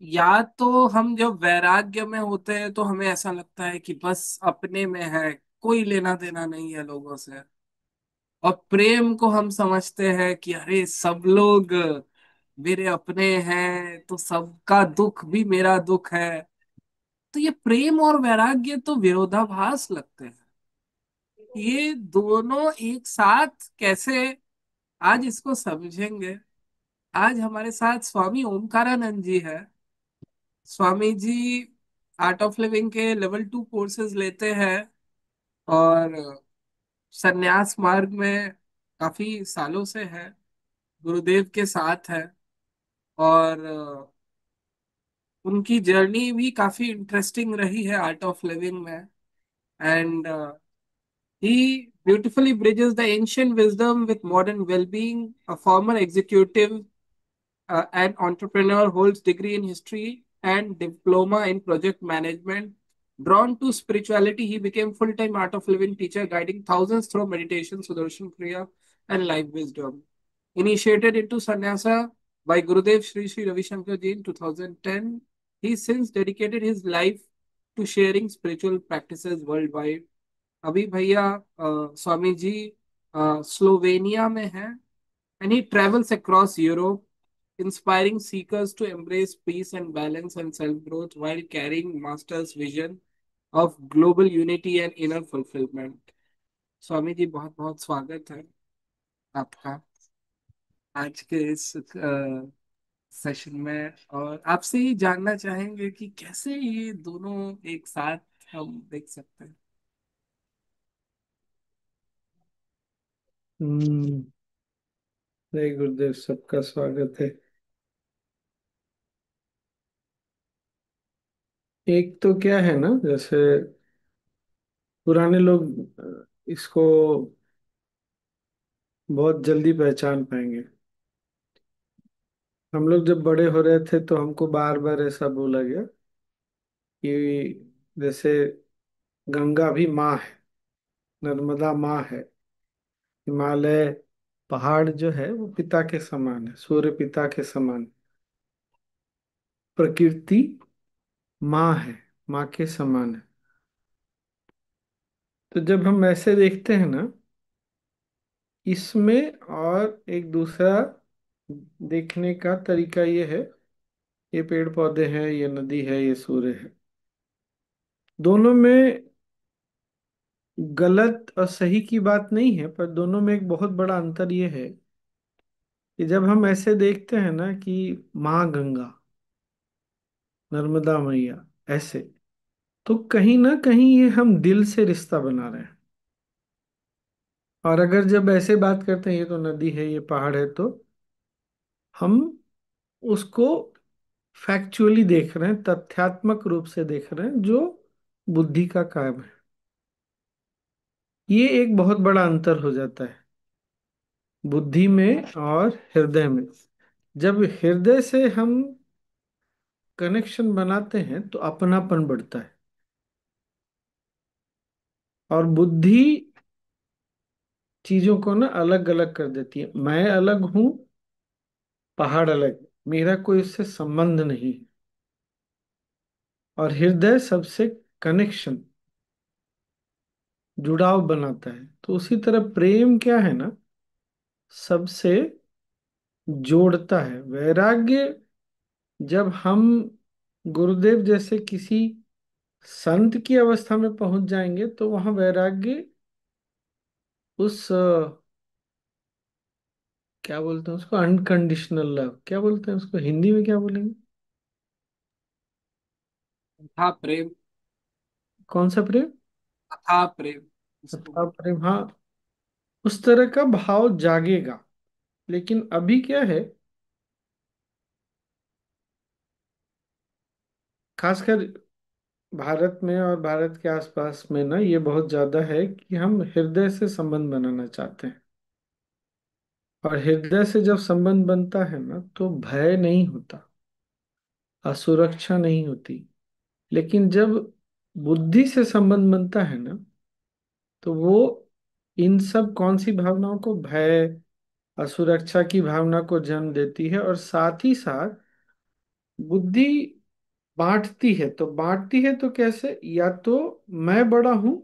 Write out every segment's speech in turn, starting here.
या तो हम जब वैराग्य में होते हैं तो हमें ऐसा लगता है कि बस अपने में है, कोई लेना देना नहीं है लोगों से। और प्रेम को हम समझते हैं कि अरे सब लोग मेरे अपने हैं तो सबका दुख भी मेरा दुख है। तो ये प्रेम और वैराग्य तो विरोधाभास लगते हैं। ये दोनों एक साथ कैसे, आज इसको समझेंगे। आज हमारे साथ स्वामी ओमकारानंद जी है। Swami ji art of living के लेवल 2 कोर्सेज लेते हैं और संन्यास मार्ग में काफी सालों से है, गुरुदेव के साथ है। और उनकी जर्नी भी काफी इंटरेस्टिंग रही है आर्ट ऑफ लिविंग में। And he beautifully bridges the ancient wisdom with modern well-being. A former executive and entrepreneur, holds degree in history and diploma in project management. Drawn to spirituality, he became full-time art of living teacher, guiding thousands through meditation, Sudarshan Kriya, and life wisdom. Initiated into sannyasa by Gurudev Sri Sri Ravi Shankar Ji in 2010, he since dedicated his life to sharing spiritual practices worldwide. अभी भैया Swami ji Slovenia में हैं, and he travels across Europe, inspiring seekers to embrace peace and balance and self-growth while carrying Master's vision of global unity and inner fulfillment. Swami ji बहुत बहुत स्वागत है आपका आज के इस सेशन में। और आपसे ही जानना चाहेंगे कि कैसे ये दोनों एक साथ हम देख सकते हैं। हम्म। जय गुरुदेव, सबका स्वागत है। एक तो क्या है ना, जैसे पुराने लोग इसको बहुत जल्दी पहचान पाएंगे। हम लोग जब बड़े हो रहे थे तो हमको बार बार ऐसा बोला गया कि जैसे गंगा भी माँ है, नर्मदा माँ है, हिमालय पहाड़ जो है वो पिता के समान है, सूर्य पिता के समान, प्रकृति माँ है, माँ के समान है। तो जब हम ऐसे देखते हैं ना, इसमें और एक दूसरा देखने का तरीका ये है, ये पेड़ पौधे हैं, ये नदी है, ये सूर्य है। दोनों में गलत और सही की बात नहीं है, पर दोनों में एक बहुत बड़ा अंतर ये है कि जब हम ऐसे देखते हैं ना कि माँ गंगा, नर्मदा मैया, ऐसे, तो कहीं ना कहीं ये हम दिल से रिश्ता बना रहे हैं। और अगर जब ऐसे बात करते हैं ये तो नदी है, ये पहाड़ है, तो हम उसको फैक्चुअली देख रहे हैं, तथ्यात्मक रूप से देख रहे हैं, जो बुद्धि का काम है। ये एक बहुत बड़ा अंतर हो जाता है बुद्धि में और हृदय में। जब हृदय से हम कनेक्शन बनाते हैं तो अपनापन बढ़ता है। और बुद्धि चीजों को ना अलग अलग कर देती है, मैं अलग हूं, पहाड़ अलग है, मेरा कोई उससे संबंध नहीं। और हृदय सबसे कनेक्शन, जुड़ाव बनाता है। तो उसी तरह प्रेम क्या है ना, सबसे जोड़ता है। वैराग्य, जब हम गुरुदेव जैसे किसी संत की अवस्था में पहुंच जाएंगे तो वहां वैराग्य उस क्या बोलते हैं उसको, अनकंडीशनल लव, क्या बोलते हैं उसको हिंदी में, क्या बोलेंगे? था प्रेम। कौन सा प्रेम? था प्रेम इसको अथाह बोल। प्रेम, हाँ। उस तरह का भाव जागेगा। लेकिन अभी क्या है, खासकर भारत में और भारत के आसपास में ना, ये बहुत ज्यादा है कि हम हृदय से संबंध बनाना चाहते हैं। और हृदय से जब संबंध बनता है ना तो भय नहीं होता, असुरक्षा नहीं होती। लेकिन जब बुद्धि से संबंध बनता है ना, तो वो इन सब कौन सी भावनाओं को, भय, असुरक्षा की भावना को जन्म देती है। और साथ ही साथ बुद्धि बांटती है तो कैसे, या तो मैं बड़ा हूं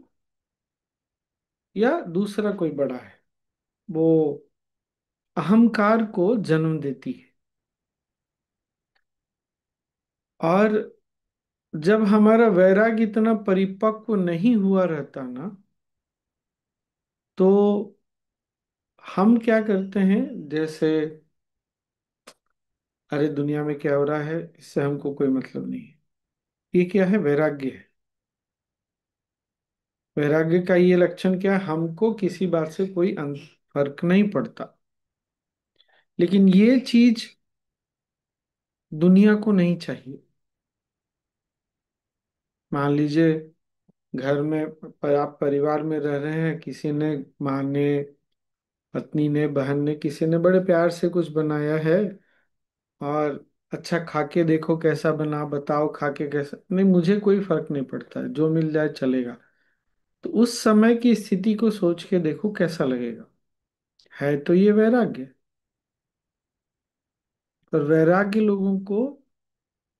या दूसरा कोई बड़ा है, वो अहंकार को जन्म देती है। और जब हमारा वैराग्य इतना परिपक्व नहीं हुआ रहता ना, तो हम क्या करते हैं, जैसे अरे दुनिया में क्या हो रहा है इससे हमको कोई मतलब नहीं है। ये क्या है, वैराग्य है। वैराग्य का ये लक्षण क्या है, हमको किसी बात से कोई फर्क नहीं पड़ता। लेकिन ये चीज दुनिया को नहीं चाहिए। मान लीजिए घर में आप परिवार में रह रहे हैं, किसी ने, माँ ने, पत्नी ने, बहन ने, किसी ने बड़े प्यार से कुछ बनाया है, और अच्छा खा के देखो कैसा बना, बताओ खा के कैसा, नहीं मुझे कोई फर्क नहीं पड़ता है, जो मिल जाए चलेगा। तो उस समय की स्थिति को सोच के देखो कैसा लगेगा। है तो ये वैराग्य। पर वैराग्य लोगों को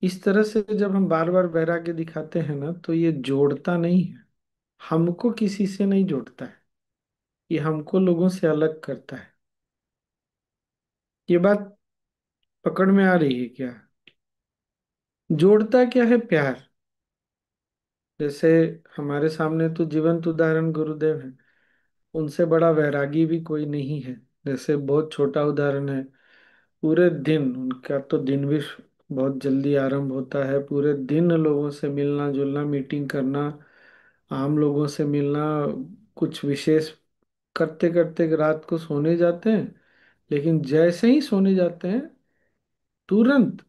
इस तरह से, जब हम बार बार वैराग्य दिखाते हैं ना, तो ये जोड़ता नहीं है, हमको किसी से नहीं जोड़ता है, ये हमको लोगों से अलग करता है। ये बात पकड़ में आ रही है क्या? जोड़ता क्या है, प्यार। जैसे हमारे सामने तो जीवंत उदाहरण गुरुदेव हैं, उनसे बड़ा वैरागी भी कोई नहीं है। जैसे बहुत छोटा उदाहरण है, पूरे दिन उनका तो दिन भी बहुत जल्दी आरंभ होता है, पूरे दिन लोगों से मिलना जुलना, मीटिंग करना, आम लोगों से मिलना, कुछ विशेष करते करते रात को सोने जाते हैं। लेकिन जैसे ही सोने जाते हैं, तुरंत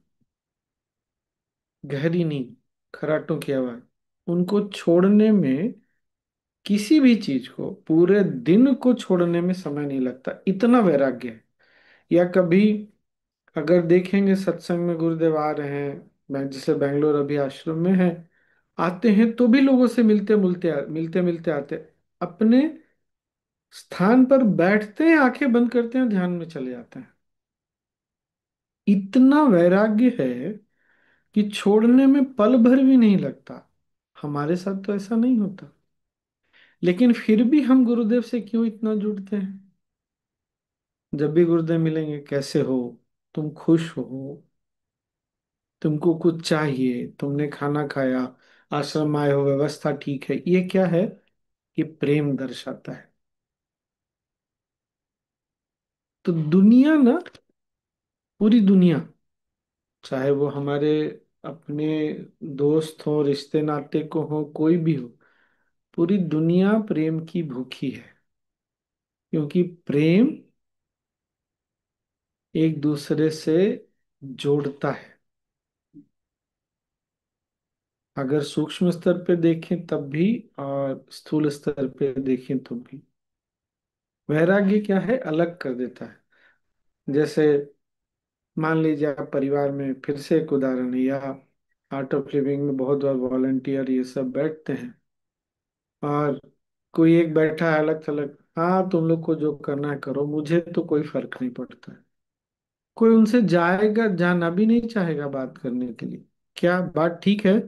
गहरी नींद, खर्राटों की आवाज। उनको छोड़ने में, किसी भी चीज को पूरे दिन को छोड़ने में समय नहीं लगता, इतना वैराग्य है। या कभी अगर देखेंगे सत्संग में गुरुदेव आ रहे हैं, मैं जैसे बेंगलोर अभी आश्रम में है, आते हैं तो भी लोगों से मिलते मिलते आते, अपने स्थान पर बैठते हैं, आंखें बंद करते हैं, ध्यान में चले जाते हैं। इतना वैराग्य है कि छोड़ने में पल भर भी नहीं लगता। हमारे साथ तो ऐसा नहीं होता। लेकिन फिर भी हम गुरुदेव से क्यों इतना जुड़ते हैं? जब भी गुरुदेव मिलेंगे, कैसे हो, तुम खुश हो, तुमको कुछ चाहिए, तुमने खाना खाया, आश्रम आए हो, व्यवस्था ठीक है, ये क्या है? ये प्रेम दर्शाता है। तो दुनिया ना, पूरी दुनिया, चाहे वो हमारे अपने दोस्त हो, रिश्ते नाते को हो, कोई भी हो, पूरी दुनिया प्रेम की भूखी है। क्योंकि प्रेम एक दूसरे से जोड़ता है। अगर सूक्ष्म स्तर पे देखें तब भी, और स्थूल स्तर पे देखें तो भी। वैराग्य क्या है, अलग कर देता है। जैसे मान लीजिए आप परिवार में, फिर से एक उदाहरण है, या आर्ट ऑफ लिविंग में बहुत बार वॉलंटियर ये सब बैठते हैं, और कोई एक बैठा है अलग थलग, हाँ तुम लोग को जो करना है करो, मुझे तो कोई फर्क नहीं पड़ता है। कोई उनसे जाएगा, जाना भी नहीं चाहेगा बात करने के लिए। क्या बात ठीक है?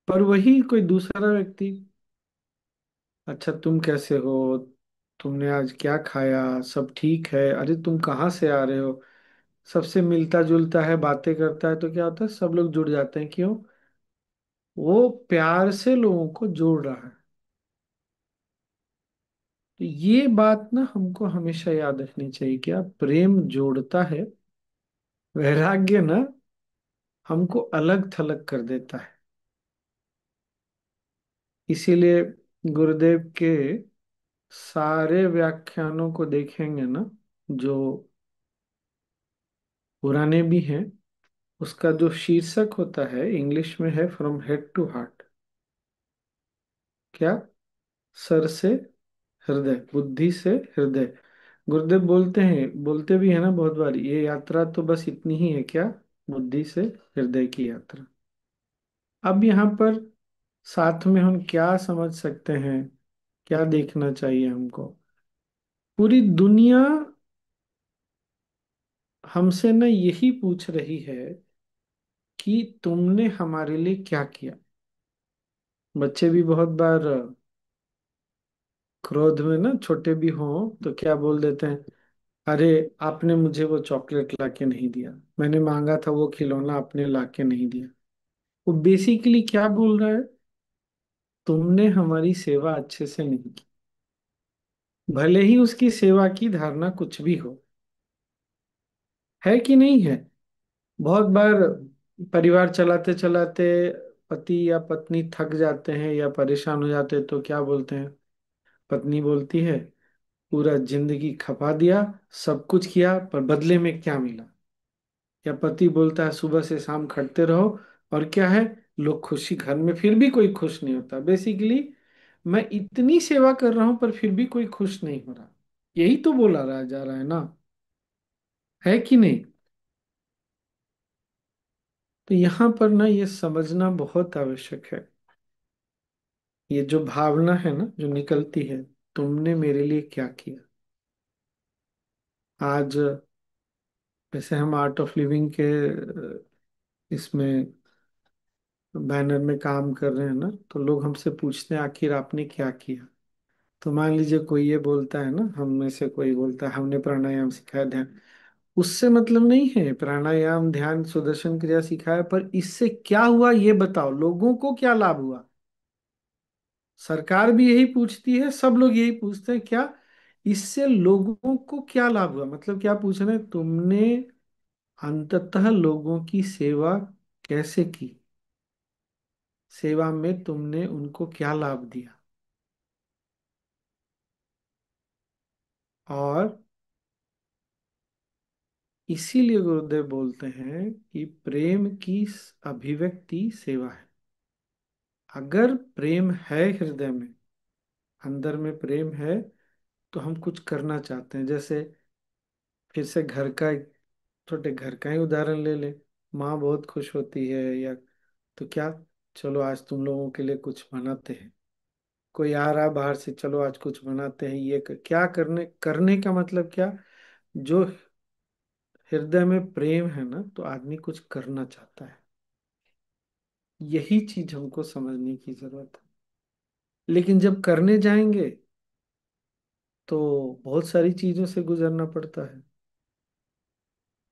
पर वही कोई दूसरा व्यक्ति, अच्छा तुम कैसे हो, तुमने आज क्या खाया, सब ठीक है, अरे तुम कहाँ से आ रहे हो, सबसे मिलता जुलता है, बातें करता है, तो क्या होता है, सब लोग जुड़ जाते हैं। क्यों? वो प्यार से लोगों को जोड़ रहा है। तो ये बात ना हमको हमेशा याद रखनी चाहिए, क्या प्रेम जोड़ता है, वैराग्य ना हमको अलग थलग कर देता है। इसीलिए गुरुदेव के सारे व्याख्यानों को देखेंगे ना, जो पुराने भी हैं, उसका जो शीर्षक होता है इंग्लिश में है, फ्रॉम हेड टू हार्ट। क्या? सर से हृदय, बुद्धि से हृदय। गुरुदेव बोलते हैं, बोलते भी है ना बहुत बार, ये यात्रा तो बस इतनी ही है, क्या? बुद्धि से हृदय की यात्रा। अब यहाँ पर साथ में हम क्या समझ सकते हैं, क्या देखना चाहिए हमको? पूरी दुनिया हमसे ना यही पूछ रही है कि तुमने हमारे लिए क्या किया। बच्चे भी बहुत बार क्रोध में ना, छोटे भी हों तो क्या बोल देते हैं, अरे आपने मुझे वो चॉकलेट ला के नहीं दिया, मैंने मांगा था वो खिलौना आपने ला के नहीं दिया। वो बेसिकली क्या बोल रहा है, तुमने हमारी सेवा अच्छे से नहीं की। भले ही उसकी सेवा की धारणा कुछ भी हो, है कि नहीं है। बहुत बार परिवार चलाते चलाते पति या पत्नी थक जाते हैं या परेशान हो जाते हैं तो क्या बोलते हैं, पत्नी बोलती है पूरा जिंदगी खपा दिया, सब कुछ किया पर बदले में क्या मिला। या पति बोलता है सुबह से शाम खटते रहो और क्या है, लोग खुशी, घर में फिर भी कोई खुश नहीं होता। बेसिकली मैं इतनी सेवा कर रहा हूं पर फिर भी कोई खुश नहीं हो रहा। यही तो बोला रहा जा रहा है ना, है कि नहीं। तो यहाँ पर ना ये समझना बहुत आवश्यक है। ये जो भावना है ना जो निकलती है, तुमने मेरे लिए क्या किया। आज वैसे हम आर्ट ऑफ लिविंग के इसमें बैनर में काम कर रहे हैं ना, तो लोग हमसे पूछते हैं आखिर आपने क्या किया। तो मान लीजिए कोई ये बोलता है ना, हम में से कोई बोलता है हमने प्राणायाम सिखाया, ध्यान, उससे मतलब नहीं है प्राणायाम ध्यान सुदर्शन क्रिया सिखाया, पर इससे क्या हुआ ये बताओ, लोगों को क्या लाभ हुआ। सरकार भी यही पूछती है, सब लोग यही पूछते हैं, क्या इससे लोगों को क्या लाभ हुआ। मतलब क्या पूछ रहे हैं, तुमने अंततः लोगों की सेवा कैसे की, सेवा में तुमने उनको क्या लाभ दिया। और इसीलिए गुरुदेव बोलते हैं कि प्रेम की अभिव्यक्ति सेवा है। अगर प्रेम है हृदय में, अंदर में प्रेम है, तो हम कुछ करना चाहते हैं। जैसे फिर से घर का एक छोटे घर का ही उदाहरण ले ले, माँ बहुत खुश होती है या तो क्या, चलो आज तुम लोगों के लिए कुछ बनाते हैं। कोई आ रहा बाहर से, चलो आज कुछ बनाते हैं, क्या करने, करने का मतलब क्या, जो हृदय में प्रेम है ना तो आदमी कुछ करना चाहता है। यही चीज हमको समझने की जरूरत है। लेकिन जब करने जाएंगे तो बहुत सारी चीजों से गुजरना पड़ता है।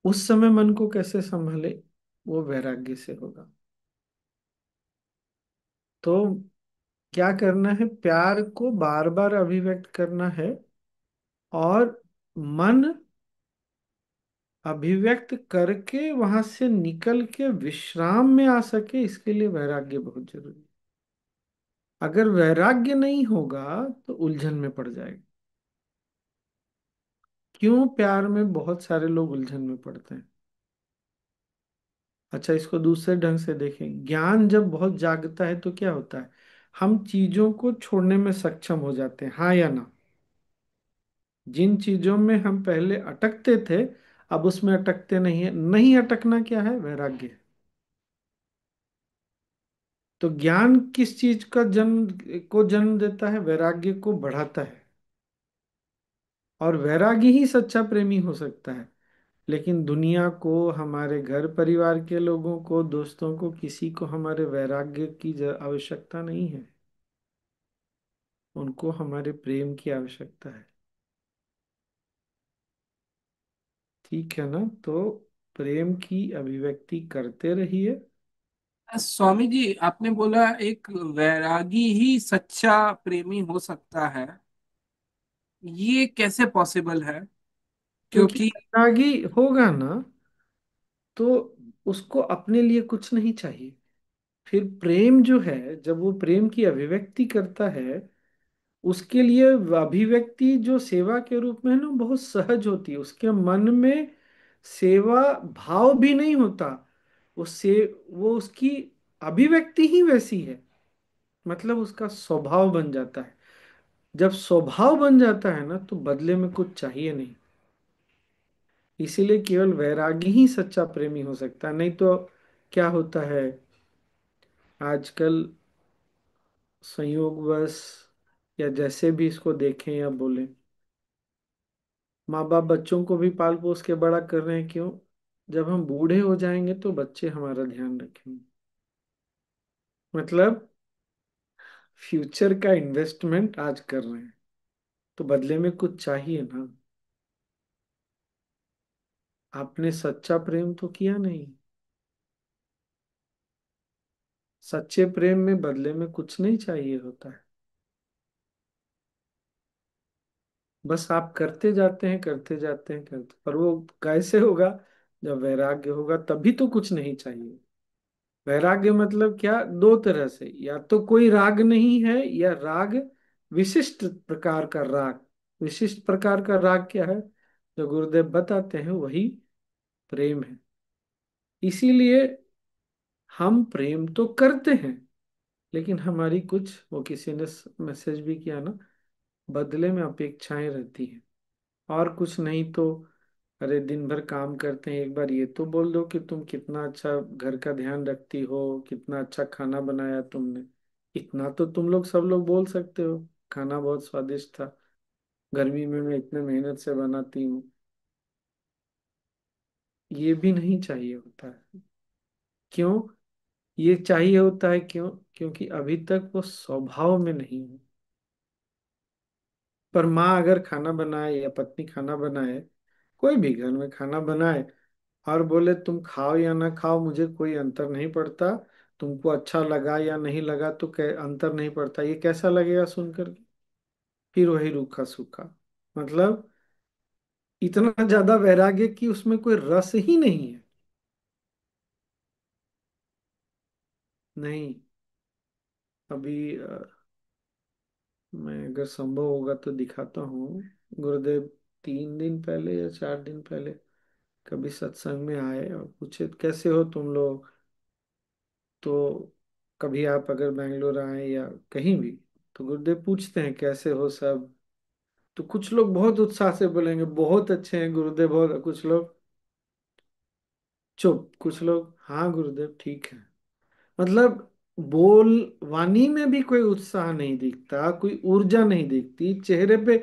उस समय मन को कैसे संभाले, वो वैराग्य से होगा। तो क्या करना है, प्यार को बार बार अभिव्यक्त करना है, और मन अभिव्यक्त करके वहां से निकल के विश्राम में आ सके, इसके लिए वैराग्य बहुत जरूरी है। अगर वैराग्य नहीं होगा तो उलझन में पड़ जाएगा। क्यों प्यार में बहुत सारे लोग उलझन में पड़ते हैं। अच्छा, इसको दूसरे ढंग से देखें, ज्ञान जब बहुत जागता है तो क्या होता है, हम चीजों को छोड़ने में सक्षम हो जाते हैं, हाँ या ना। जिन चीजों में हम पहले अटकते थे, अब उसमें अटकते नहीं है। नहीं अटकना क्या है, वैराग्य है। तो ज्ञान किस चीज का जन्म देता है, वैराग्य को बढ़ाता है। और वैराग्य ही सच्चा प्रेमी हो सकता है। लेकिन दुनिया को, हमारे घर परिवार के लोगों को, दोस्तों को, किसी को हमारे वैराग्य की आवश्यकता नहीं है। उनको हमारे प्रेम की आवश्यकता है। ठीक है ना। तो प्रेम की अभिव्यक्ति करते रहिए। स्वामी जी, आपने बोला एक वैरागी ही सच्चा प्रेमी हो सकता है। ये कैसे पॉसिबल है? क्योंकि क्योंकि वैरागी होगा ना तो उसको अपने लिए कुछ नहीं चाहिए। फिर प्रेम जो है, जब वो प्रेम की अभिव्यक्ति करता है, उसके लिए अभिव्यक्ति जो सेवा के रूप में है ना बहुत सहज होती है। उसके मन में सेवा भाव भी नहीं होता, उससे वो उसकी अभिव्यक्ति ही वैसी है। मतलब उसका स्वभाव बन जाता है। जब स्वभाव बन जाता है ना तो बदले में कुछ चाहिए नहीं। इसीलिए केवल वैरागी ही सच्चा प्रेमी हो सकता है। नहीं तो क्या होता है, आजकल संयोगवश या जैसे भी इसको देखें या बोलें, माँ बाप बच्चों को भी पाल पोस के बड़ा कर रहे हैं, क्यों? जब हम बूढ़े हो जाएंगे तो बच्चे हमारा ध्यान रखेंगे। मतलब फ्यूचर का इन्वेस्टमेंट आज कर रहे हैं, तो बदले में कुछ चाहिए ना। आपने सच्चा प्रेम तो किया नहीं। सच्चे प्रेम में बदले में कुछ नहीं चाहिए होता है। बस आप करते जाते हैं, करते जाते हैं, करते, पर वो कैसे होगा? जब वैराग्य होगा तभी तो कुछ नहीं चाहिए। वैराग्य मतलब क्या? दो तरह से, या तो कोई राग नहीं है, या राग विशिष्ट प्रकार का राग। विशिष्ट प्रकार का राग क्या है? जो गुरुदेव बताते हैं वही प्रेम है। इसीलिए हम प्रेम तो करते हैं, लेकिन हमारी कुछ, वो किसी ने मैसेज भी किया ना, बदले में अपेक्षाएं रहती हैं। और कुछ नहीं तो, अरे दिन भर काम करते हैं, एक बार ये तो बोल दो कि तुम कितना अच्छा घर का ध्यान रखती हो, कितना अच्छा खाना बनाया तुमने। इतना तो तुम लोग सब लोग बोल सकते हो, खाना बहुत स्वादिष्ट था, गर्मी में मैं इतने मेहनत से बनाती हूँ। ये भी नहीं चाहिए होता है। क्यों? ये चाहिए होता है क्यों? क्योंकि अभी तक वो स्वभाव में नहीं है। पर माँ अगर खाना बनाए या पत्नी खाना बनाए, कोई भी घर में खाना बनाए, और बोले तुम खाओ या ना खाओ मुझे कोई अंतर नहीं पड़ता, तुमको अच्छा लगा या नहीं लगा तो अंतर नहीं पड़ता, ये कैसा लगेगा सुनकर के? फिर वही रूखा सूखा। मतलब इतना ज्यादा वैराग्य कि उसमें कोई रस ही नहीं है। नहीं। अभी मैं अगर संभव होगा तो दिखाता हूँ। गुरुदेव 3 दिन पहले या 4 दिन पहले कभी सत्संग में आए और पूछे कैसे हो तुम लोग। तो कभी आप अगर बैंगलोर आए या कहीं भी, तो गुरुदेव पूछते हैं कैसे हो सब। तो कुछ लोग बहुत उत्साह से बोलेंगे बहुत अच्छे हैं गुरुदेव, बहुत, कुछ लोग चुप, कुछ लोग हाँ गुरुदेव ठीक है। मतलब बोल वाणी में भी कोई उत्साह नहीं दिखता, कोई ऊर्जा नहीं दिखती चेहरे पे,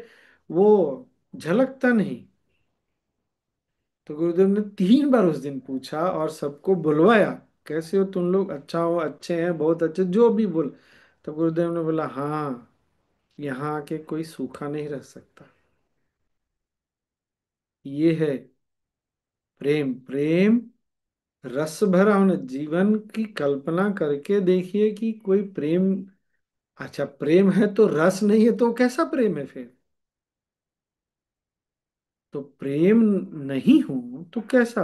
वो झलकता नहीं। तो गुरुदेव ने 3 बार उस दिन पूछा और सबको बुलवाया, कैसे हो तुम लोग, अच्छा हो, अच्छे हैं, बहुत अच्छे, जो भी बोल। तो गुरुदेव ने बोला हाँ, यहाँ आके कोई सूखा नहीं रह सकता। ये है प्रेम। प्रेम रस भरा होना। जीवन की कल्पना करके देखिए कि कोई प्रेम, अच्छा प्रेम है तो रस नहीं है तो कैसा प्रेम है फिर? तो प्रेम नहीं हो तो कैसा?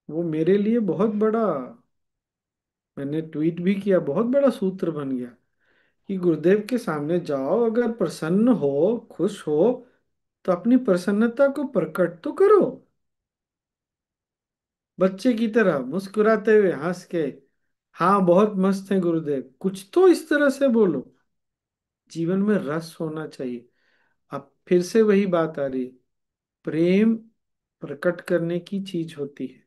वो मेरे लिए बहुत बड़ा, मैंने ट्वीट भी किया, बहुत बड़ा सूत्र बन गया कि गुरुदेव के सामने जाओ, अगर प्रसन्न हो, खुश हो, तो अपनी प्रसन्नता को प्रकट तो करो, बच्चे की तरह मुस्कुराते हुए हंस के। हाँ बहुत मस्त है गुरुदेव, कुछ तो इस तरह से बोलो। जीवन में रस होना चाहिए। अब फिर से वही बात आ रही है, प्रेम प्रकट करने की चीज होती है।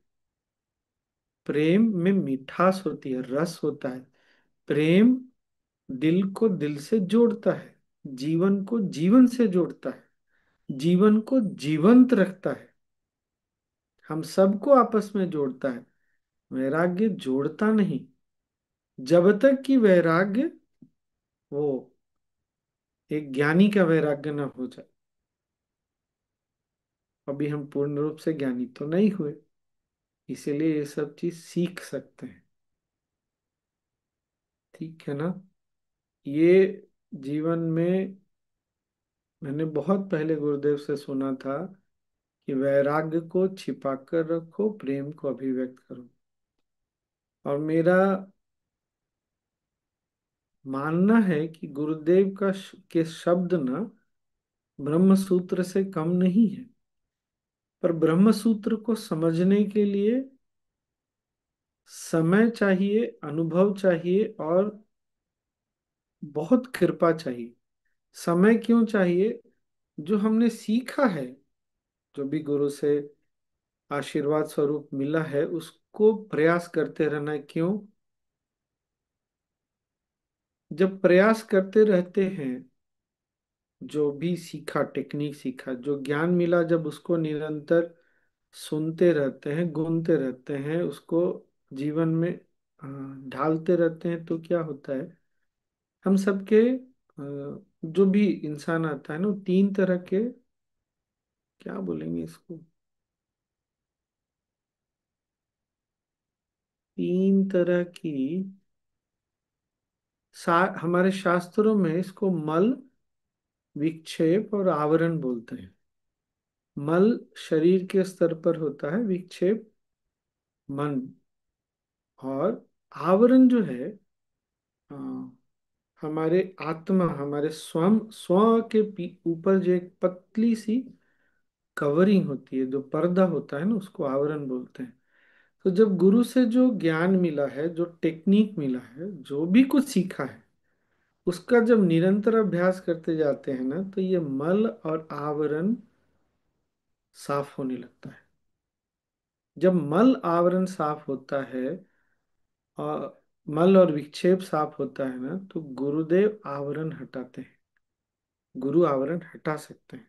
प्रेम में मिठास होती है, रस होता है। प्रेम दिल को दिल से जोड़ता है, जीवन को जीवन से जोड़ता है, जीवन को जीवंत रखता है, हम सबको आपस में जोड़ता है। वैराग्य जोड़ता नहीं, जब तक कि वैराग्य वो एक ज्ञानी का वैराग्य न हो जाए। अभी हम पूर्ण रूप से ज्ञानी तो नहीं हुए, इसीलिए ये सब चीज सीख सकते हैं। ठीक है ना? ये जीवन में मैंने बहुत पहले गुरुदेव से सुना था कि वैराग्य को छिपा कर रखो, प्रेम को अभिव्यक्त करो। और मेरा मानना है कि गुरुदेव के शब्द ना ब्रह्म सूत्र से कम नहीं है। पर ब्रह्म सूत्र को समझने के लिए समय चाहिए, अनुभव चाहिए, और बहुत कृपा चाहिए। समय क्यों चाहिए? जो हमने सीखा है, जो भी गुरु से आशीर्वाद स्वरूप मिला है, उसको प्रयास करते रहना है। क्यों? जब प्रयास करते रहते हैं जो भी सीखा, टेक्निक सीखा, जो ज्ञान मिला, जब उसको निरंतर सुनते रहते हैं, गुनते रहते हैं, उसको जीवन में ढालते रहते हैं, तो क्या होता है, हम सबके जो भी इंसान आता है ना, वो तीन तरह के, क्या बोलेंगे इसको, तीन तरह की, हमारे शास्त्रों में इसको मल, विक्षेप और आवरण बोलते हैं। मल शरीर के स्तर पर होता है, विक्षेप मन, और आवरण जो है अ, हमारे आत्मा, हमारे स्वयं स्व के ऊपर जो एक पतली सी कवरिंग होती है, जो पर्दा होता है ना, उसको आवरण बोलते हैं। तो जब गुरु से जो ज्ञान मिला है, जो टेक्निक मिला है, जो भी कुछ सीखा है, उसका जब निरंतर अभ्यास करते जाते हैं ना, तो ये मल और आवरण साफ होने लगता है। जब मल आवरण साफ होता है और मल और विक्षेप साफ होता है ना, तो गुरुदेव आवरण हटाते हैं। गुरु आवरण हटा सकते हैं,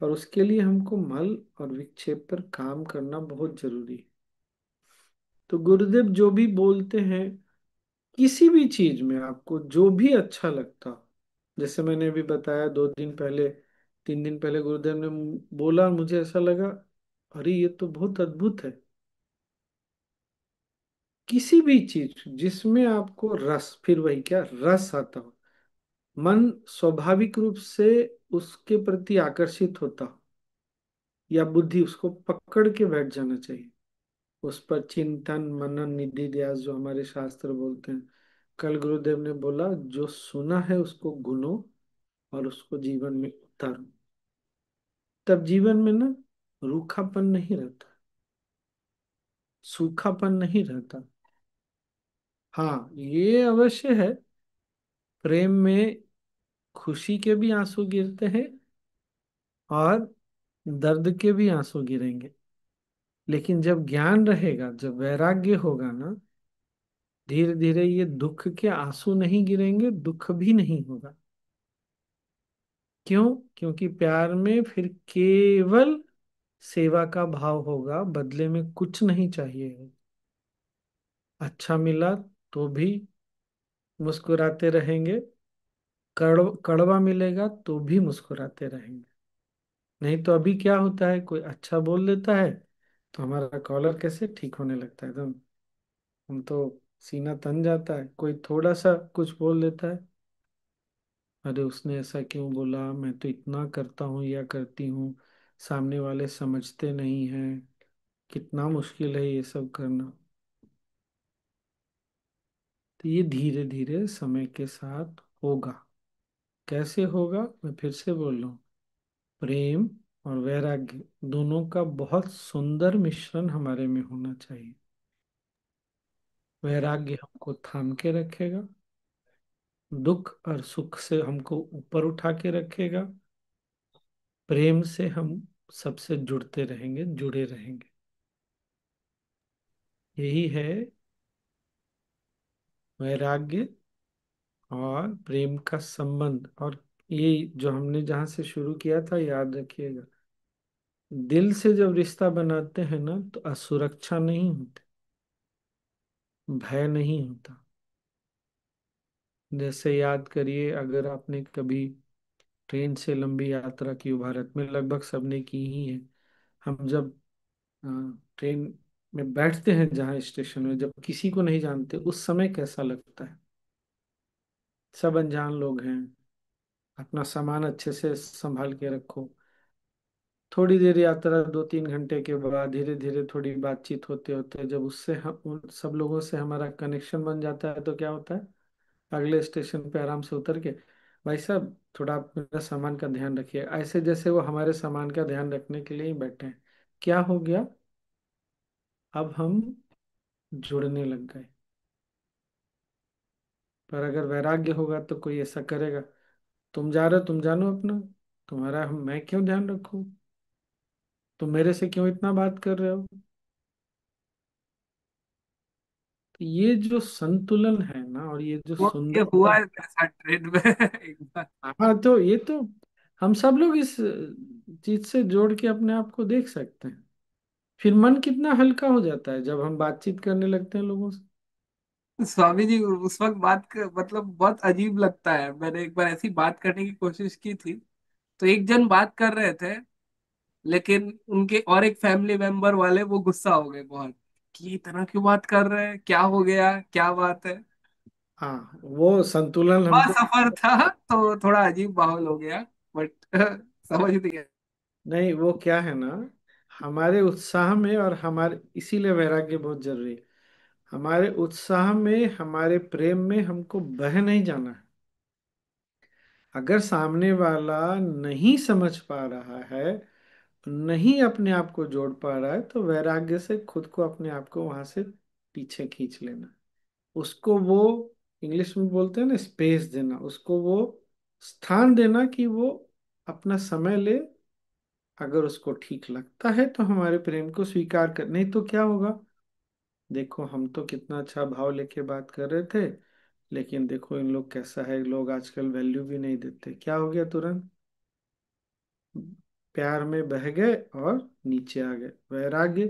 पर उसके लिए हमको मल और विक्षेप पर काम करना बहुत जरूरी है। तो गुरुदेव जो भी बोलते हैं, किसी भी चीज में आपको जो भी अच्छा लगता हो, जैसे मैंने अभी बताया 2 दिन पहले, 3 दिन पहले गुरुदेव ने बोला, मुझे ऐसा लगा, अरे ये तो बहुत अद्भुत है। किसी भी चीज जिसमें आपको रस, फिर वही क्या, रस आता हो, मन स्वाभाविक रूप से उसके प्रति आकर्षित होता हो, या बुद्धि उसको पकड़ के बैठ जाना चाहिए, उस पर चिंतन मनन निधिध्यास जो हमारे शास्त्र बोलते हैं। कल गुरुदेव ने बोला, जो सुना है उसको गुनो और उसको जीवन में उतारो, तब जीवन में ना रूखापन नहीं रहता, सूखापन नहीं रहता। हाँ, ये अवश्य है, प्रेम में खुशी के भी आंसू गिरते हैं और दर्द के भी आंसू गिरेंगे, लेकिन जब ज्ञान रहेगा, जब वैराग्य होगा ना, धीरे धीरे ये दुख के आंसू नहीं गिरेंगे, दुख भी नहीं होगा। क्यों? क्योंकि प्यार में फिर केवल सेवा का भाव होगा, बदले में कुछ नहीं चाहिए। अच्छा मिला तो भी मुस्कुराते रहेंगे, कड़वा मिलेगा तो भी मुस्कुराते रहेंगे। नहीं तो अभी क्या होता है, कोई अच्छा बोल देता है तो हमारा कॉलर कैसे ठीक होने लगता है एकदम, हम तो सीना तन जाता है। कोई थोड़ा सा कुछ बोल देता है, अरे उसने ऐसा क्यों बोला, मैं तो इतना करता हूँ या करती हूँ, सामने वाले समझते नहीं हैं, कितना मुश्किल है ये सब करना। तो ये धीरे धीरे समय के साथ होगा। कैसे होगा, मैं फिर से बोल रहा हूँ, प्रेम और वैराग्य दोनों का बहुत सुंदर मिश्रण हमारे में होना चाहिए। वैराग्य हमको थाम के रखेगा, दुख और सुख से हमको ऊपर उठा के रखेगा, प्रेम से हम सबसे जुड़ते रहेंगे, जुड़े रहेंगे। यही है वैराग्य और प्रेम का संबंध। और ये जो हमने जहाँ से शुरू किया था, याद रखिएगा, दिल से जब रिश्ता बनाते हैं ना, तो असुरक्षा नहीं होती, भय नहीं होता। जैसे याद करिए, अगर आपने कभी ट्रेन से लंबी यात्रा की हो, भारत में लगभग सबने की ही है। हम जब अ, ट्रेन में बैठते हैं, जहाँ स्टेशन में, जब किसी को नहीं जानते, उस समय कैसा लगता है, सब अनजान लोग हैं, अपना सामान अच्छे से संभाल के रखो। थोड़ी देर यात्रा, 2-3 घंटे के बाद धीरे धीरे थोड़ी बातचीत होते होते, जब उससे हम उन सब लोगों से हमारा कनेक्शन बन जाता है, तो क्या होता है, अगले स्टेशन पे आराम से उतर के, भाई साहब थोड़ा आप मेरा सामान का ध्यान रखिए, ऐसे जैसे वो हमारे सामान का ध्यान रखने के लिए ही बैठे हैं। क्या हो गया, अब हम जुड़ने लग गए। पर अगर वैराग्य होगा तो कोई ऐसा करेगा, तुम जा रहे हो, तुम जानो अपना, तुम्हारा मैं क्यों ध्यान रखूं, तुम मेरे से क्यों इतना बात कर रहे हो। तो ये जो संतुलन है ना, और ये जो वो ये सुंदरता। हुआ है ऐसा ट्रेंड में एक बार। हाँ, तो ये तो हम सब लोग इस चीज से जोड़ के अपने आप को देख सकते हैं। फिर मन कितना हल्का हो जाता है जब हम बातचीत करने लगते हैं लोगों से। स्वामी जी उस वक्त मतलब बहुत अजीब लगता है। मैंने एक बार ऐसी बात करने की कोशिश की थी, तो एक जन बात कर रहे थे, लेकिन उनके और एक फैमिली मेंबर वाले वो गुस्सा हो गए बहुत, कि इतना क्यों बात कर रहे हैं, क्या हो गया, क्या बात है। हाँ, वो संतुलन बड़ा हमको। सफर था, तो थोड़ा अजीब माहौल हो गया, बट समझ नहीं है। नहीं, वो क्या है ना, हमारे उत्साह में और हमारे, इसीलिए वैराग्य बहुत जरूरी है। हमारे उत्साह में, हमारे प्रेम में हमको बह नहीं जाना है। अगर सामने वाला नहीं समझ पा रहा है, नहीं अपने आप को जोड़ पा रहा है, तो वैराग्य से खुद को, अपने आप को वहां से पीछे खींच लेना। उसको वो, इंग्लिश में बोलते हैं ना, स्पेस देना, उसको वो स्थान देना कि वो अपना समय ले। अगर उसको ठीक लगता है तो हमारे प्रेम को स्वीकार कर, नहीं तो क्या होगा। देखो, हम तो कितना अच्छा भाव लेके बात कर रहे थे, लेकिन देखो इन लोग कैसा है, लोग आजकल वैल्यू भी नहीं देते, क्या हो गया तुरंत, प्यार में बह गए और नीचे आ गए। वैराग्य,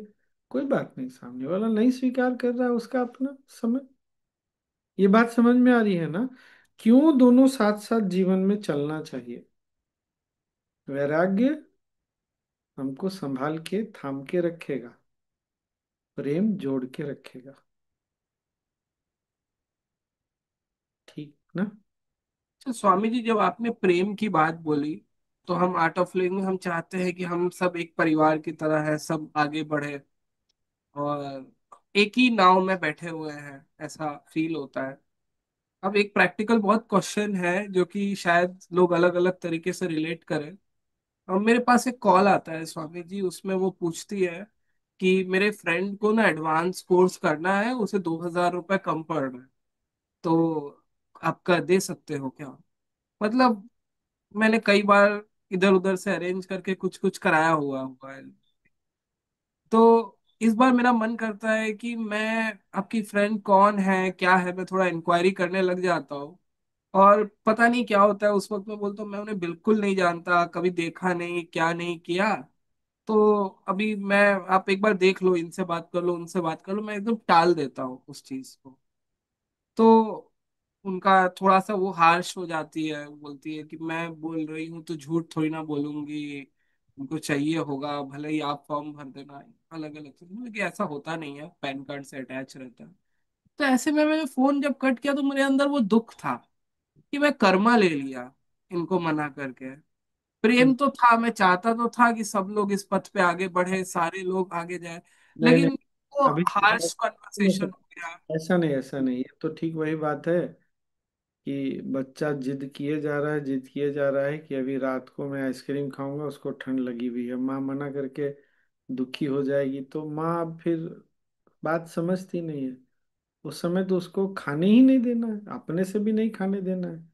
कोई बात नहीं, सामने वाला नहीं स्वीकार कर रहा है, उसका अपना समय। ये बात समझ में आ रही है ना, क्यों दोनों साथ साथ जीवन में चलना चाहिए। वैराग्य हमको संभाल के थाम के रखेगा, प्रेम जोड़ के रखेगा। ठीक ना। तो स्वामी जी, जब आपने प्रेम की बात बोली, तो हम आर्ट ऑफ लिविंग में हम चाहते हैं कि हम सब एक परिवार की तरह है, सब आगे बढ़े और एक ही नाव में बैठे हुए हैं, ऐसा फील होता है। अब एक प्रैक्टिकल बहुत क्वेश्चन है जो कि शायद लोग अलग अलग तरीके से रिलेट करें। अब मेरे पास एक कॉल आता है स्वामी जी, उसमें वो पूछती है कि मेरे फ्रेंड को ना एडवांस कोर्स करना है, उसे 2,000 रुपये कम पड़ रहे हैं, तो आपका दे सकते हो क्या? मतलब मैंने कई बार इधर उधर से अरेंज करके कुछ कुछ कराया हुआ है। तो इस बार मेरा मन करता है कि मैं, आपकी फ्रेंड कौन है क्या है, मैं थोड़ा इंक्वायरी करने लग जाता हूँ। और पता नहीं क्या होता है, उस वक्त मैं बोलता हूँ मैं उन्हें बिल्कुल नहीं जानता, कभी देखा नहीं, क्या नहीं किया। तो अभी मैं, आप एक बार देख लो, इनसे बात कर लो, उनसे बात कर लो, मैं एकदम टाल देता हूँ उस चीज को। तो उनका थोड़ा सा वो हार्श हो जाती है, बोलती है कि मैं बोल रही हूँ तो झूठ थोड़ी ना बोलूंगी, उनको चाहिए होगा, भले ही आप फॉर्म भर देना। अलग अलग चीज, मतलब कि ऐसा होता नहीं है, पैन कार्ड से अटैच रहता है। तो ऐसे में मैंने फोन जब कट किया, तो मेरे अंदर वो दुख था कि मैं कर्मा ले लिया इनको मना करके। प्रेम तो था, मैं चाहता तो था कि सब लोग इस पथ पे आगे बढ़े, सारे लोग आगे जाए, नहीं नहीं, लेकिन वो अभी हार्श कन्वर्सेशन हो गया। ऐसा नहीं, ऐसा नहीं, ये तो ठीक वही बात है कि बच्चा जिद किए जा रहा है, जिद किए जा रहा है कि अभी रात को मैं आइसक्रीम खाऊंगा, उसको ठंड लगी हुई है, माँ मना करके दुखी हो जाएगी, तो माँ अब फिर बात समझती नहीं है। उस समय तो उसको खाने ही नहीं देना है, अपने से भी नहीं खाने देना है।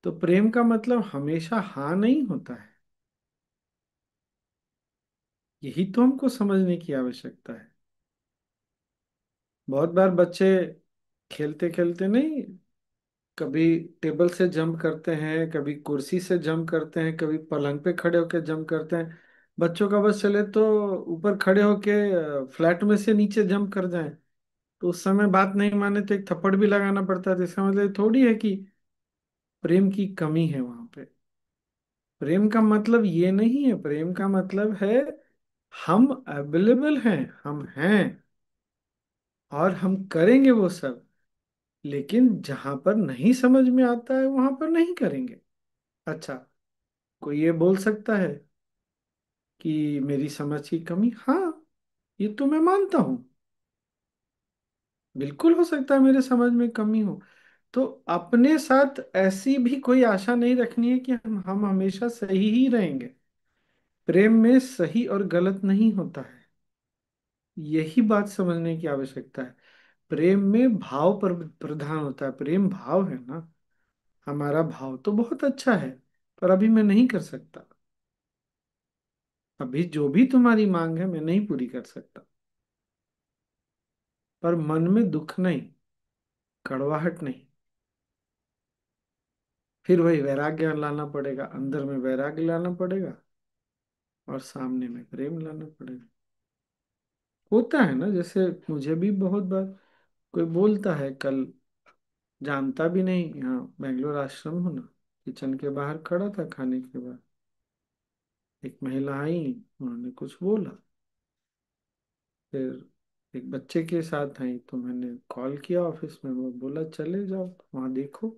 तो प्रेम का मतलब हमेशा हाँ नहीं होता है। यही तो हमको समझने की आवश्यकता है। बहुत बार बच्चे खेलते खेलते नहीं, कभी टेबल से जंप करते हैं, कभी कुर्सी से जंप करते हैं, कभी पलंग पे खड़े होकर जंप करते हैं। बच्चों का बस चले तो ऊपर खड़े होके फ्लैट में से नीचे जंप कर जाएं, तो उस समय बात नहीं माने तो एक थप्पड़ भी लगाना पड़ता है। तो इसका मतलब ये थोड़ी है कि प्रेम की कमी है वहां पे। प्रेम का मतलब ये नहीं है, प्रेम का मतलब है हम अवेलेबल हैं, हम हैं, और हम करेंगे वो सब। लेकिन जहां पर नहीं समझ में आता है वहां पर नहीं करेंगे। अच्छा, कोई ये बोल सकता है कि मेरी समझ की कमी, हाँ, ये तो मैं मानता हूँ, बिल्कुल हो सकता है मेरे समझ में कमी हो। तो अपने साथ ऐसी भी कोई आशा नहीं रखनी है कि हम हमेशा सही ही रहेंगे। प्रेम में सही और गलत नहीं होता है, यही बात समझने की आवश्यकता है। प्रेम में भाव पर प्रधान होता है, प्रेम भाव है ना। हमारा भाव तो बहुत अच्छा है, पर अभी मैं नहीं कर सकता। अभी जो भी तुम्हारी मांग है मैं नहीं पूरी कर सकता, पर मन में दुख नहीं, कड़वाहट नहीं। फिर वही वैराग्य लाना पड़ेगा, अंदर में वैराग्य लाना पड़ेगा और सामने में प्रेम लाना पड़ेगा। होता है ना, जैसे मुझे भी बहुत बार कोई बोलता है, कल जानता भी नहीं, यहाँ बेंगलोर आश्रम हो ना, किचन के बाहर खड़ा था खाने के बाद, एक महिला आई, उन्होंने कुछ बोला, फिर एक बच्चे के साथ आई, तो मैंने कॉल किया ऑफिस में, वो बोला चले जाओ वहाँ देखो।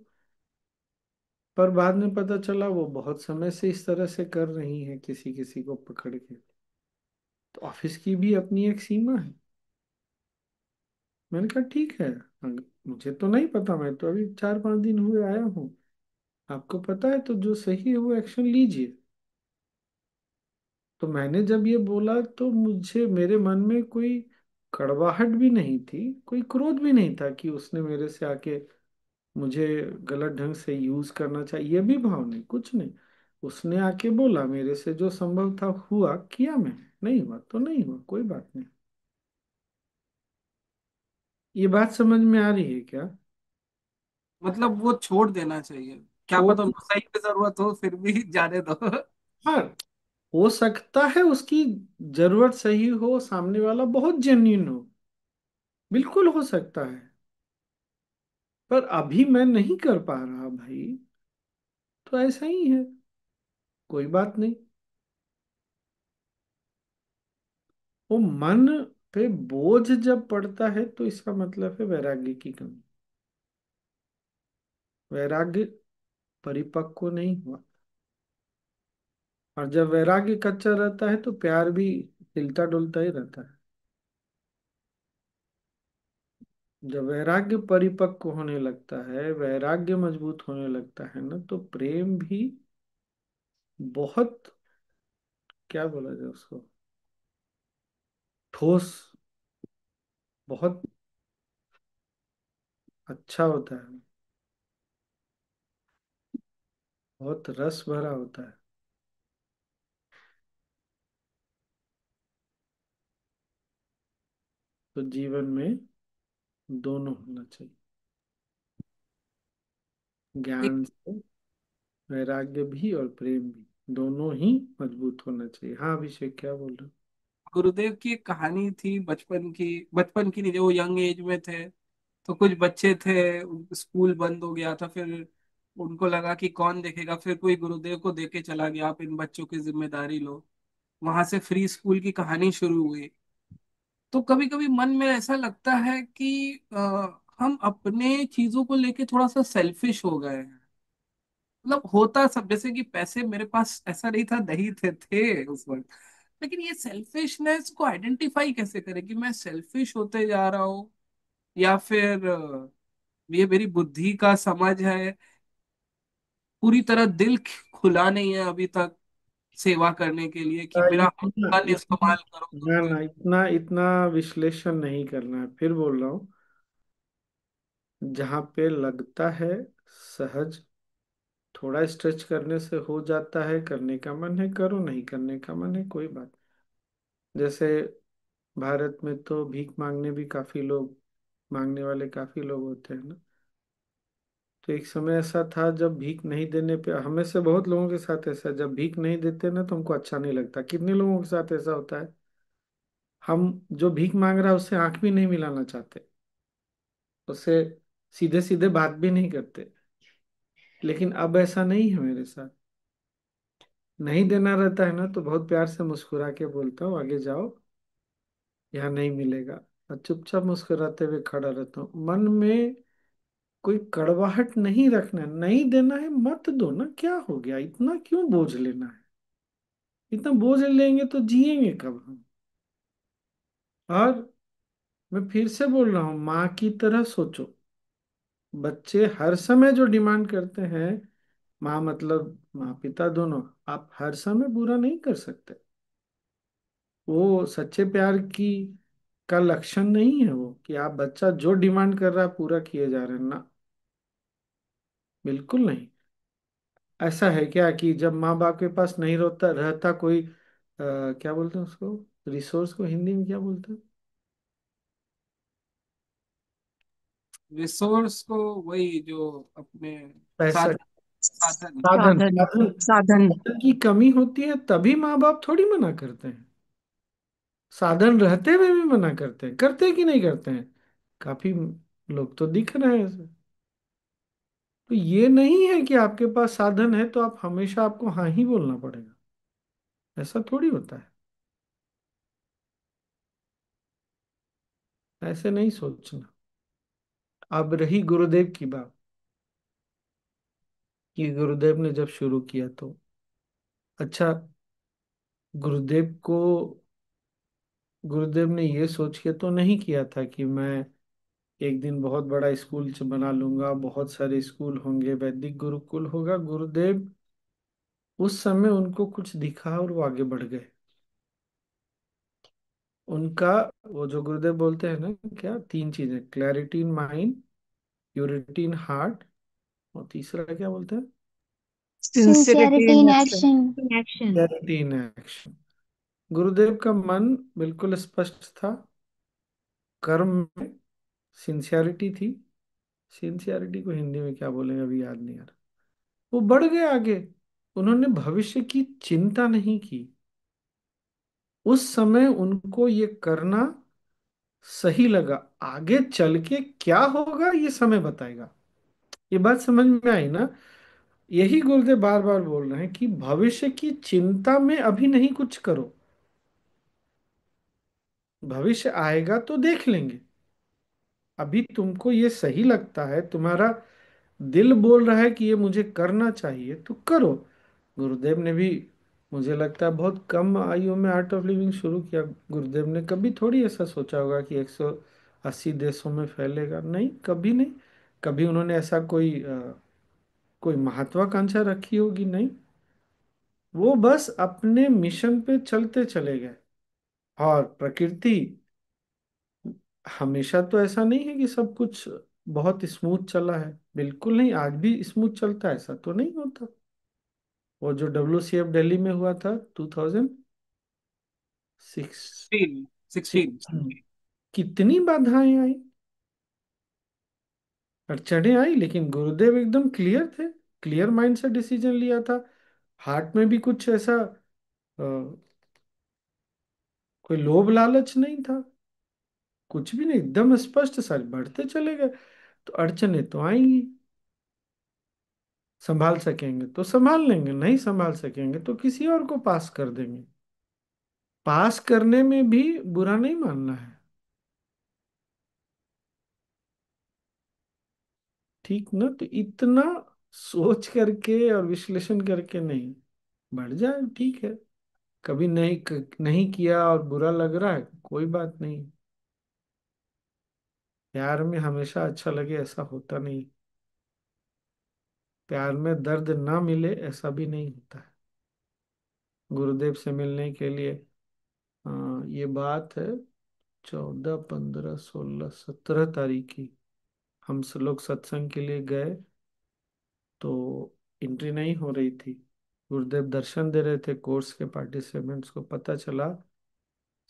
पर बाद में पता चला वो बहुत समय से इस तरह से कर रही हैं, किसी किसी को पकड़ के। तो ऑफिस की भी अपनी एक सीमा है। मैंने कहा ठीक है, मुझे तो नहीं पता, मैं तो अभी 4-5 दिन हुए आया हूँ, आपको पता है तो जो सही है वो एक्शन लीजिए। तो मैंने जब ये बोला तो मुझे, मेरे मन में कोई कड़वाहट भी नहीं थी, कोई क्रोध भी नहीं था कि उसने मेरे से आके मुझे गलत ढंग से यूज करना चाहिए, ये भी भाव नहीं, कुछ नहीं। उसने आके बोला, मेरे से जो संभव था हुआ, किया मैंने, नहीं हुआ तो नहीं हुआ, कोई बात नहीं। ये बात समझ में आ रही है क्या? मतलब वो छोड़ देना चाहिए, क्या छोड़, पता उनको सही में जरूरत हो, फिर भी जाने दो। हाँ, हो सकता है उसकी जरूरत सही हो, सामने वाला बहुत जेन्युइन हो, बिल्कुल हो सकता है। पर अभी मैं नहीं कर पा रहा भाई, तो ऐसा ही है, कोई बात नहीं। वो मन पे बोझ जब पड़ता है तो इसका मतलब है वैराग्य की कमी, वैराग्य परिपक्व नहीं हुआ। और जब वैराग्य कच्चा रहता है तो प्यार भी हिलता डुलता ही रहता है। जब वैराग्य परिपक्व होने लगता है, वैराग्य मजबूत होने लगता है ना, तो प्रेम भी बहुत, क्या बोला जाए उसको, ठोस, बहुत अच्छा होता है, बहुत रस भरा होता है। तो जीवन में दोनों होना चाहिए, एक ज्ञान से वैराग्य भी और प्रेम भी, दोनों ही मजबूत होना चाहिए। हाँ अभिषेक, क्या बोल रहे गुरुदेव की एक कहानी थी बचपन की, बचपन की नहीं, जो वो यंग एज में थे। तो कुछ बच्चे थे, स्कूल बंद हो गया था, फिर उनको लगा कि कौन देखेगा, फिर कोई गुरुदेव को देके चला गया, आप इन बच्चों की जिम्मेदारी लो। वहां से फ्री स्कूल की कहानी शुरू हुई। तो कभी कभी मन में ऐसा लगता है कि हम अपने चीजों को लेके थोड़ा सा सेल्फिश हो गए हैं। मतलब होता सब, जैसे कि पैसे मेरे पास ऐसा नहीं था, नहीं थे उस वक्त। लेकिन ये सेल्फिशनेस को आइडेंटिफाई कैसे करें कि मैं सेल्फिश होते जा रहा हूँ, या फिर ये मेरी बुद्धि का समझ है, पूरी तरह दिल खुला नहीं है अभी तक सेवा करने के लिए, कि हो? मेरा इतना कल इतना इस्तेमाल करो तो ना फिर। ना, इतना इतना विश्लेषण नहीं करना है, फिर बोल रहा हूँ, जहाँ पे लगता है सहज, थोड़ा स्ट्रेच करने से हो जाता है, करने का मन है करो, नहीं करने का मन है कोई बात नहीं। जैसे भारत में तो भीख मांगने भी काफी लोग, मांगने वाले काफी लोग होते हैं ना। तो एक समय ऐसा था जब भीख नहीं देने पे, हमें से बहुत लोगों के साथ ऐसा, जब भीख नहीं देते ना तो हमको अच्छा नहीं लगता। कितने लोगों के साथ ऐसा होता है, हम जो भीख मांग रहा है उससे आंख भी नहीं मिलाना चाहते, उससे सीधे सीधे बात भी नहीं करते। लेकिन अब ऐसा नहीं है मेरे साथ, नहीं देना रहता है ना तो बहुत प्यार से मुस्कुरा के बोलता हूँ आगे जाओ, यहाँ नहीं मिलेगा, और चुपचाप मुस्कुराते हुए खड़ा रहता हूँ। मन में कोई कड़वाहट नहीं रखना है, नहीं देना है मत दो ना, क्या हो गया, इतना क्यों बोझ लेना है? इतना बोझ लेंगे तो जिएंगे कब हम? और मैं फिर से बोल रहा हूँ, माँ की तरह सोचो। बच्चे हर समय जो डिमांड करते हैं, माँ मतलब माँ पिता दोनों, आप हर समय बुरा नहीं कर सकते। वो सच्चे प्यार की का लक्षण नहीं है वो, कि आप बच्चा जो डिमांड कर रहा है पूरा किए जा रहे हैं ना, बिल्कुल नहीं। ऐसा है क्या कि जब माँ बाप के पास नहीं रहता रहता कोई क्या बोलते हैं उसको, रिसोर्स को हिंदी में क्या बोलते हैं? रिसोर्स को, वही जो अपने पैसा। साधन, साधन। साधन साधन। साधन साधन। साधन की कमी होती है तभी माँ बाप थोड़ी मना करते हैं। साधन रहते हुए भी मना करते हैं कि नहीं करते हैं? काफी लोग तो दिख रहे हैं ऐसे। तो ये नहीं है कि आपके पास साधन है तो आप हमेशा आपको हाँ ही बोलना पड़ेगा। ऐसा थोड़ी होता है। ऐसे नहीं सोचना। अब रही गुरुदेव की बात, कि गुरुदेव ने जब शुरू किया तो अच्छा, गुरुदेव को गुरुदेव ने ये सोच के तो नहीं किया था कि मैं एक दिन बहुत बड़ा स्कूल बना लूंगा, बहुत सारे स्कूल होंगे, वैदिक गुरुकुल होगा। गुरुदेव उस समय उनको कुछ दिखा और वो आगे बढ़ गए। उनका वो जो गुरुदेव बोलते हैं ना, क्या तीन चीजें, clarity in mind, purity in heart, और तीसरा क्या बोलते हैं? Sincerity Sincerity in in action. action. Action. Clarity in action. गुरुदेव का मन बिल्कुल स्पष्ट था, कर्म में सिंसियरिटी थी। सिंसियरिटी को हिंदी में क्या बोलेंगे अभी याद नहीं आ रहा। वो बढ़ गए आगे। उन्होंने भविष्य की चिंता नहीं की। उस समय उनको ये करना सही लगा। आगे चल के क्या होगा ये समय बताएगा। ये बात समझ में आई ना? यही गुरुदेव बार बार बोल रहे हैं कि भविष्य की चिंता में अभी नहीं कुछ करो। भविष्य आएगा तो देख लेंगे। अभी तुमको ये सही लगता है, तुम्हारा दिल बोल रहा है कि ये मुझे करना चाहिए, तो करो। गुरुदेव ने भी, मुझे लगता है, बहुत कम आयु में आर्ट ऑफ लिविंग शुरू किया। गुरुदेव ने कभी थोड़ी ऐसा सोचा होगा कि 180 देशों में फैलेगा, नहीं, कभी नहीं। कभी उन्होंने ऐसा कोई महत्वाकांक्षा रखी होगी, नहीं। वो बस अपने मिशन पे चलते चले गए। और प्रकृति, हमेशा तो ऐसा नहीं है कि सब कुछ बहुत स्मूथ चला है, बिल्कुल नहीं। आज भी स्मूथ चलता है ऐसा तो नहीं होता। वो जो WCF दिल्ली में हुआ था 2006, 16। कितनी बाधाएं आई, अड़चने आई, लेकिन गुरुदेव एकदम क्लियर थे। क्लियर माइंड से डिसीजन लिया था। हार्ट में भी कुछ ऐसा कोई लोभ लालच नहीं था, कुछ भी नहीं, एकदम स्पष्ट, सर बढ़ते चले गए। तो अड़चने तो आएंगी, संभाल सकेंगे तो संभाल लेंगे, नहीं संभाल सकेंगे तो किसी और को पास कर देंगे। पास करने में भी बुरा नहीं मानना है, ठीक ना? तो इतना सोच करके और विश्लेषण करके नहीं, बढ़ जाए ठीक है। कभी नहीं किया और बुरा लग रहा है, कोई बात नहीं। प्यार में हमेशा अच्छा लगे ऐसा होता नहीं। प्यार में दर्द ना मिले ऐसा भी नहीं होता है। गुरुदेव से मिलने के लिए ये बात है 14, 15, 16, 17 तारीख की। हम सब लोग सत्संग के लिए गए तो एंट्री नहीं हो रही थी। गुरुदेव दर्शन दे रहे थे कोर्स के पार्टिसिपेंट्स को। पता चला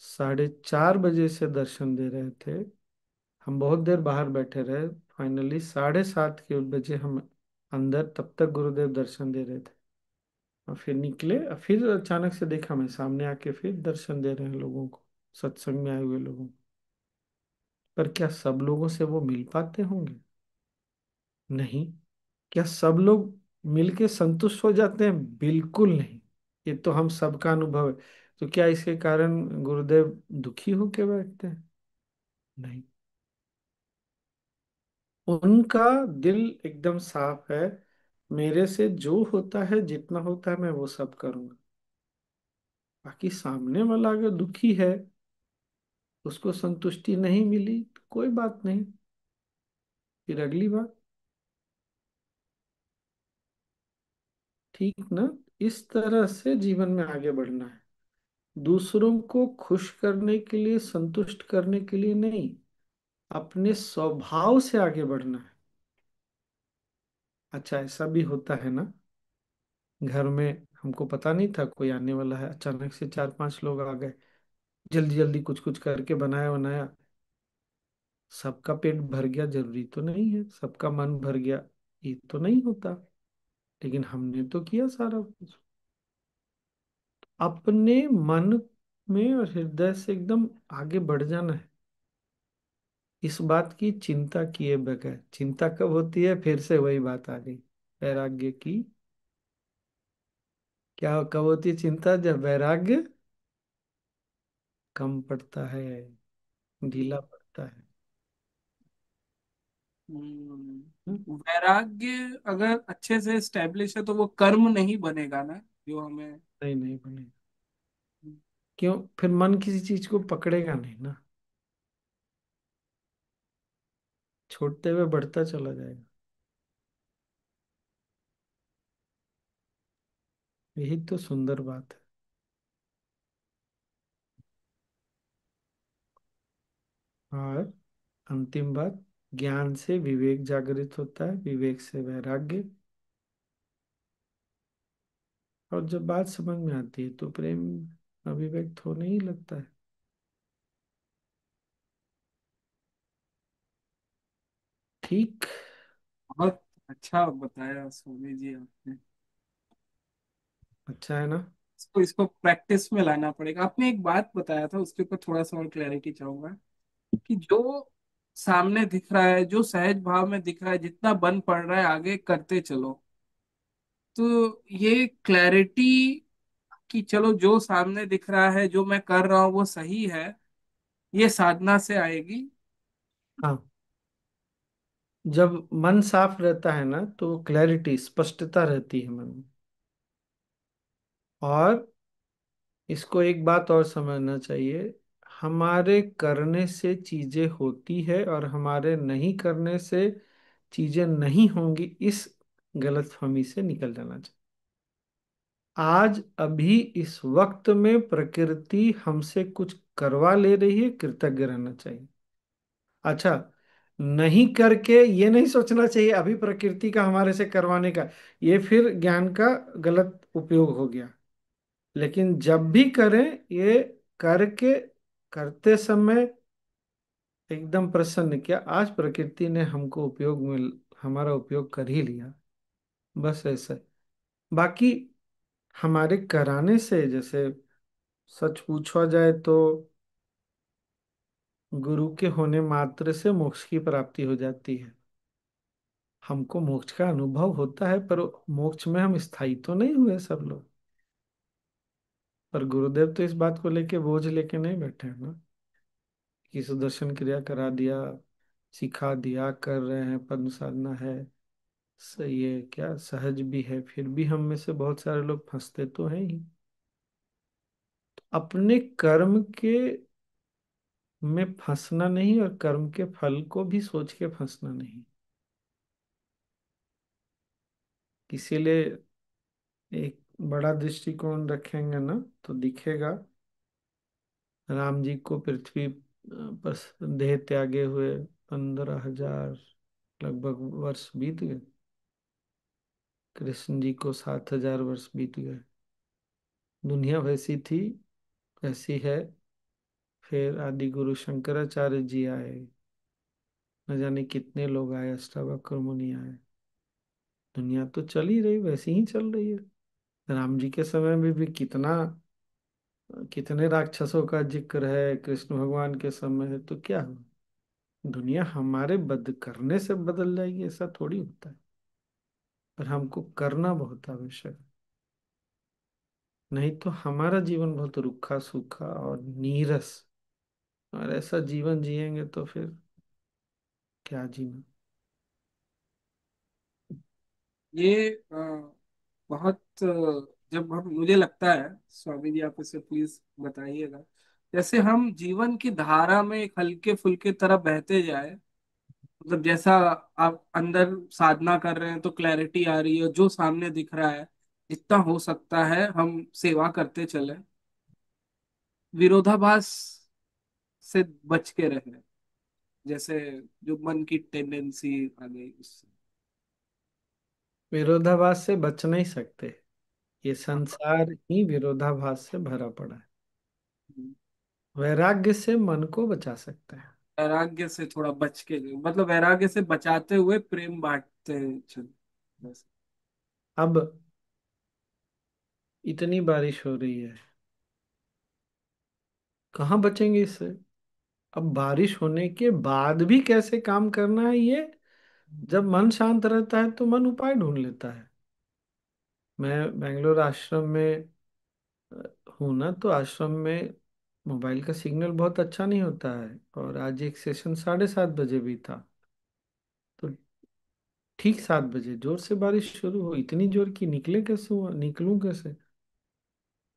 4:30 बजे से दर्शन दे रहे थे। हम बहुत देर बाहर बैठे रहे। फाइनली 7:30 के बजे हम अंदर, तब तक गुरुदेव दर्शन दे रहे थे। और फिर निकले, और फिर अचानक से देखा मैं सामने आके फिर दर्शन दे रहे हैं लोगों को, सत्संग में आए हुए लोगों को। पर क्या सब लोगों से वो मिल पाते होंगे? नहीं। क्या सब लोग मिलके संतुष्ट हो जाते हैं? बिल्कुल नहीं। ये तो हम सबका अनुभव है। तो क्या इसके कारण गुरुदेव दुखी होके बैठते हैं? नहीं। उनका दिल एकदम साफ है। मेरे से जो होता है, जितना होता है, मैं वो सब करूंगा। बाकी सामने वाला अगर दुखी है, उसको संतुष्टि नहीं मिली, तो कोई बात नहीं, फिर अगली बार, ठीक ना? इस तरह से जीवन में आगे बढ़ना है। दूसरों को खुश करने के लिए, संतुष्ट करने के लिए नहीं, अपने स्वभाव से आगे बढ़ना है। अच्छा, ऐसा भी होता है ना, घर में हमको पता नहीं था कोई आने वाला है, अचानक से 4-5 लोग आ गए, जल्दी जल्दी कुछ कुछ करके बनाया बनाया। सबका पेट भर गया जरूरी तो नहीं है, सबका मन भर गया ये तो नहीं होता। लेकिन हमने तो किया सारा कुछ। अपने मन में और हृदय से एकदम आगे बढ़ जाना है। इस बात की चिंता किए बगैर, चिंता कब होती है, फिर से वही बात आ गई वैराग्य की। क्या कब होती है चिंता? जब वैराग्य कम पड़ता है, ढीला पड़ता है। हम्म, वैराग्य अगर अच्छे से स्टेब्लिश है तो वो कर्म नहीं बनेगा ना, जो हमें। नहीं नहीं बनेगा। क्यों? फिर मन किसी चीज को पकड़ेगा नहीं ना, छोड़ते हुए बढ़ता चला जाएगा। यही तो सुंदर बात है। और अंतिम बात, ज्ञान से विवेक जागृत होता है, विवेक से वैराग्य। और जब बात समझ में आती है तो प्रेम अभिव्यक्त होने ही लगता है। ठीक। बहुत अच्छा बताया स्वामी जी आपने। अच्छा है ना? इसको प्रैक्टिस में लाना पड़ेगा। आपने एक बात बताया था, उसके ऊपर थोड़ा सा और क्लैरिटी चाहूंगा कि जो सामने दिख रहा है, जो सहज भाव में दिख रहा है, जितना बन पड़ रहा है आगे करते चलो। तो ये क्लैरिटी कि चलो जो सामने दिख रहा है, जो मैं कर रहा हूँ वो सही है, ये साधना से आएगी। हाँ, जब मन साफ रहता है ना तो क्लैरिटी, स्पष्टता रहती है मन में। और इसको एक बात और समझना चाहिए, हमारे करने से चीजें होती है और हमारे नहीं करने से चीजें नहीं होंगी, इस गलतफहमी से निकल जाना चाहिए। आज अभी इस वक्त में प्रकृति हमसे कुछ करवा ले रही है, कृतज्ञ रहना चाहिए। अच्छा, नहीं करके ये नहीं सोचना चाहिए अभी प्रकृति का हमारे से करवाने का, ये फिर ज्ञान का गलत उपयोग हो गया। लेकिन जब भी करें, ये करके, करते समय एकदम प्रसन्न किया, आज प्रकृति ने हमको उपयोग में, हमारा उपयोग कर ही लिया, बस ऐसा है। बाकी हमारे कराने से, जैसे सच पूछा जाए तो गुरु के होने मात्र से मोक्ष की प्राप्ति हो जाती है। हमको मोक्ष का अनुभव होता है, पर मोक्ष में हम स्थायी तो नहीं हुए सब लोग। पर गुरुदेव तो इस बात को लेके बोझ लेके नहीं बैठे हैं ना, कि सुदर्शन क्रिया करा दिया, सिखा दिया, कर रहे हैं, पद्म साधना है, सही है, क्या सहज भी है, फिर भी हम में से बहुत सारे लोग फंसते तो हैं ही। अपने कर्म के में फंसना नहीं, और कर्म के फल को भी सोच के फंसना नहीं। इसीलिए एक बड़ा दृष्टिकोण रखेंगे ना तो दिखेगा। राम जी को पृथ्वी पर देह त्यागे हुए 15,000 लगभग वर्ष बीत गए, कृष्ण जी को 7,000 वर्ष बीत गए। दुनिया वैसी थी, वैसी है। फिर आदि गुरु शंकराचार्य जी आए, न जाने कितने लोग आए, अष्टावक्र मुनि आए। दुनिया तो चल ही रही, वैसी ही चल रही है। राम जी के समय में भी कितना, कितने राक्षसों का जिक्र है, कृष्ण भगवान के समय है, तो क्या हुआ? दुनिया हमारे बद करने से बदल जाएगी ऐसा थोड़ी होता है। पर हमको करना बहुत आवश्यक है, नहीं तो हमारा जीवन बहुत रुखा सूखा और नीरस, और ऐसा जीवन जिएंगे तो फिर क्या जीना। ये बहुत जब हम, मुझे लगता है स्वामी जी, आप इसे प्लीज बताइएगा, जैसे हम जीवन की धारा में एक हल्के फुल्के तरह बहते जाए, मतलब जैसा आप अंदर साधना कर रहे हैं तो क्लैरिटी आ रही है, जो सामने दिख रहा है जितना हो सकता है हम सेवा करते चले, विरोधाभास से बच के रहे, जैसे जो मन की टेंडेंसी आ गई उससे। विरोधाभास से बच नहीं सकते, ये संसार ही विरोधाभास से भरा पड़ा है। वैराग्य से मन को बचा सकते हैं। वैराग्य से थोड़ा बच के, मतलब वैराग्य से बचाते हुए प्रेम बांटते चल बस। अब इतनी बारिश हो रही है, कहाँ बचेंगे इससे? अब बारिश होने के बाद भी कैसे काम करना है ये, जब मन शांत रहता है तो मन उपाय ढूंढ लेता है। मैं बेंगलोर आश्रम में हूँ ना, तो आश्रम में मोबाइल का सिग्नल बहुत अच्छा नहीं होता है, और आज एक सेशन 7:30 बजे भी था। तो ठीक 7 बजे जोर से बारिश शुरू हो, इतनी जोर की निकले कैसे, हुआ निकलूं कैसे?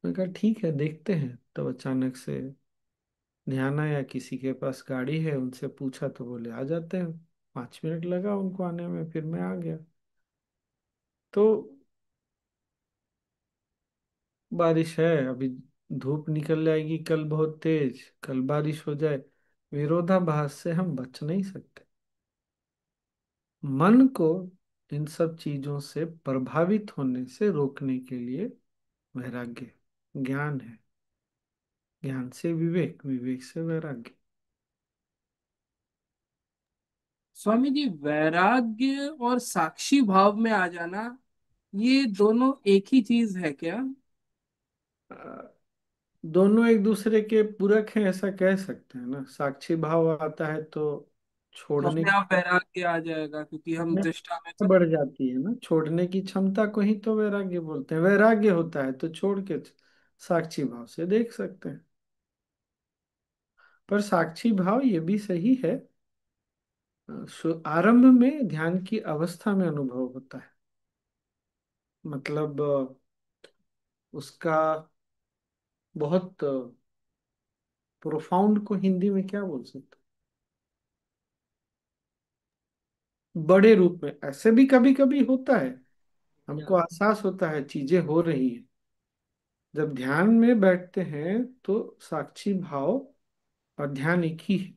मैं कहा ठीक है देखते हैं। तब अचानक से ध्यान आया किसी के पास गाड़ी है, उनसे पूछा तो बोले आ जाते हैं। 5 मिनट लगा उनको आने में, फिर मैं आ गया। तो बारिश है अभी, धूप निकल जाएगी कल बहुत तेज, कल बारिश हो जाए, विरोधाभास से हम बच नहीं सकते। मन को इन सब चीजों से प्रभावित होने से रोकने के लिए वैराग्य, ज्ञान है। ज्ञान से विवेक, विवेक से वैराग्य। स्वामी जी, वैराग्य और साक्षी भाव में आ जाना, ये दोनों एक ही चीज है क्या? अ, दोनों एक दूसरे के पूरक हैं ऐसा कह सकते हैं ना। साक्षी भाव आता है तो तो छोड़ने अपने आप वैराग्य आ जाएगा, क्योंकि हम में दृष्टा में तो बढ़ नहीं। जाती है ना, छोड़ने की क्षमता को ही तो वैराग्य बोलते हैं। वैराग्य होता है तो छोड़ के साक्षी भाव से देख सकते हैं। पर साक्षी भाव ये भी सही है, आरंभ में ध्यान की अवस्था में अनुभव होता है। मतलब उसका बहुत प्रोफाउंड को हिंदी में क्या बोल सकते हैं? बड़े रूप में ऐसे भी कभी कभी होता है, हमको एहसास होता है चीजें हो रही हैं। जब ध्यान में बैठते हैं तो साक्षी भाव और ध्यान एक ही है।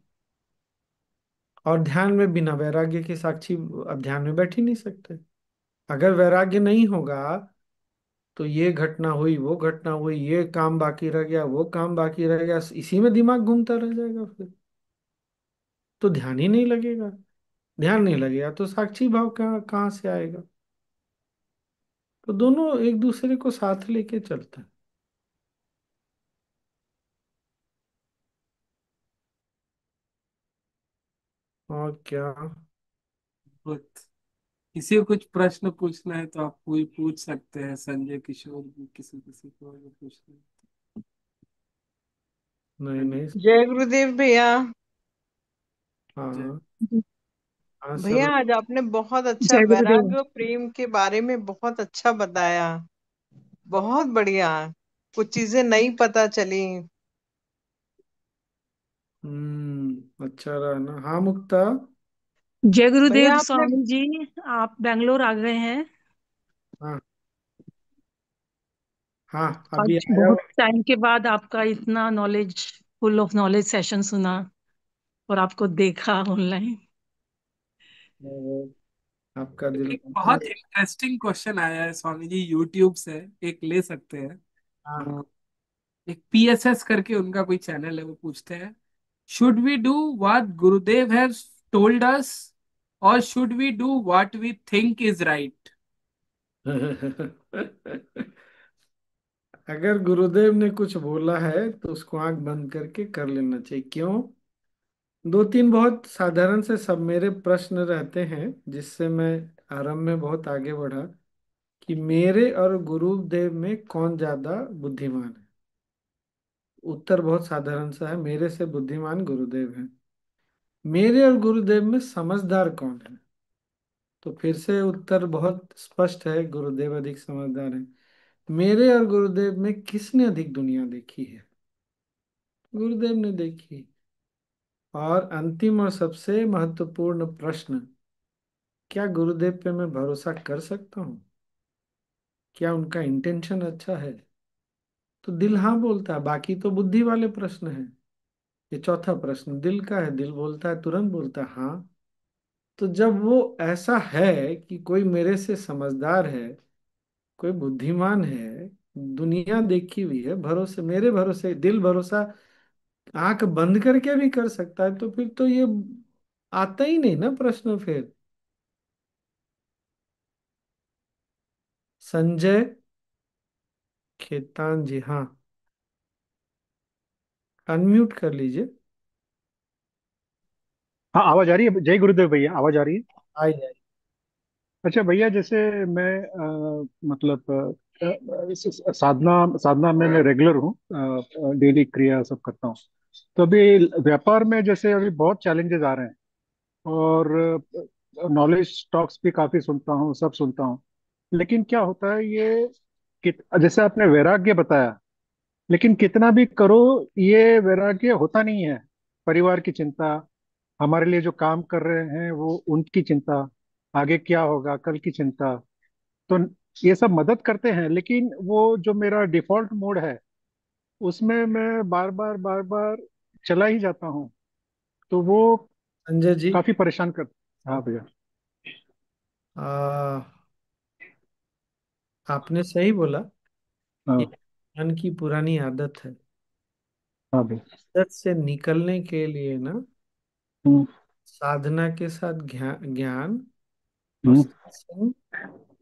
और ध्यान में बिना वैराग्य के साक्षी अब ध्यान में बैठ ही नहीं सकते। अगर वैराग्य नहीं होगा तो ये घटना हुई, वो घटना हुई, ये काम बाकी रह गया, वो काम बाकी रह गया, इसी में दिमाग घूमता रह जाएगा, फिर तो ध्यान ही नहीं लगेगा। ध्यान नहीं लगेगा तो साक्षी भाव कहाँ कहाँ से आएगा? तो दोनों एक दूसरे को साथ लेके चलते हैं। और क्या? बहुत। किसी को कुछ प्रश्न पूछना है तो आप कोई पूछ सकते हैं, संजय किशोर भी, किसी किसी को अगर पूछना है। नहीं हाँ जी। नहीं। जय गुरुदेव भैया। हाँ जय। हाँ। हाँ भैया सर। आज आपने बहुत अच्छा जय गुरुदेव। वैराग्य और प्रेम के बारे में बहुत अच्छा बताया। बहुत बढ़िया। कुछ चीजें नई पता चली। अच्छा रहा ना। हाँ मुक्ता। जय भैया गुरुदेव आपने स्वामी जी। आप बेंगलोर आ गए हैं? हाँ हाँ अभी आज आया बहुत हूँ। टाइम के बाद आपका इतना knowledge, full of knowledge session सुना और आपको देखा ऑनलाइन। और आपका दिल एक बना बहुत है। इंटरेस्टिंग क्वेश्चन आया है स्वामी जी, यूट्यूब से। एक ले सकते हैं। हाँ। एक पीएसएस करके उनका कोई चैनल है, वो पूछते हैं, should we do what Gurudev has told us, और should we do what we think is right? अगर गुरुदेव ने कुछ बोला है तो उसको आंख बंद करके कर लेना चाहिए। क्यों? दो तीन बहुत साधारण से सब मेरे प्रश्न रहते हैं, जिससे मैं आरंभ में बहुत आगे बढ़ा कि मेरे और गुरुदेव में कौन ज्यादा बुद्धिमान है। उत्तर बहुत साधारण सा है, मेरे से बुद्धिमान गुरुदेव हैं। मेरे और गुरुदेव में समझदार कौन है? तो फिर से उत्तर बहुत स्पष्ट है, गुरुदेव अधिक समझदार है। मेरे और गुरुदेव में किसने अधिक दुनिया देखी है? गुरुदेव ने देखी। और अंतिम और सबसे महत्वपूर्ण प्रश्न, क्या गुरुदेव पे मैं भरोसा कर सकता हूँ? क्या उनका इंटेंशन अच्छा है? तो दिल हाँ बोलता है, बाकी तो बुद्धि वाले प्रश्न हैं। ये चौथा प्रश्न दिल का है, दिल बोलता है, तुरंत बोलता है हाँ। तो जब वो ऐसा है कि कोई मेरे से समझदार है, कोई बुद्धिमान है, दुनिया देखी हुई है, भरोसे, मेरे भरोसे दिल भरोसा आंख बंद करके भी कर सकता है, तो फिर तो ये आता ही नहीं ना प्रश्न फिर। संजय खेतान जी, हाँ, अनम्यूट कर लीजिए। हाँ, आवाज आ रही है? जय गुरुदेव भैया, आवाज आ रही है? आई आई। अच्छा भैया, जैसे मैं मतलब साधना साधना में मैं रेगुलर हूँ, डेली क्रिया सब करता हूँ। तो अभी व्यापार में जैसे अभी बहुत चैलेंजेस आ रहे हैं, और नॉलेज टॉक्स भी काफी सुनता हूँ, सब सुनता हूँ। लेकिन क्या होता है ये कि जैसे आपने वैराग्य बताया, लेकिन कितना भी करो ये वैराग्य होता नहीं है। परिवार की चिंता, हमारे लिए जो काम कर रहे हैं वो उनकी चिंता, आगे क्या होगा कल की चिंता। तो ये सब मदद करते हैं, लेकिन वो जो मेरा डिफॉल्ट मोड है उसमें मैं बार बार चला ही जाता हूँ। तो वो संजय जी, काफी परेशान कर। हाँ भैया। आ, आपने सही बोला। ये हाँ। मन की पुरानी आदत है। हाँ भैया। आदत से निकलने के लिए ना, हम्म। साधना के साथ ज्ञान और हम्म। सत्संग,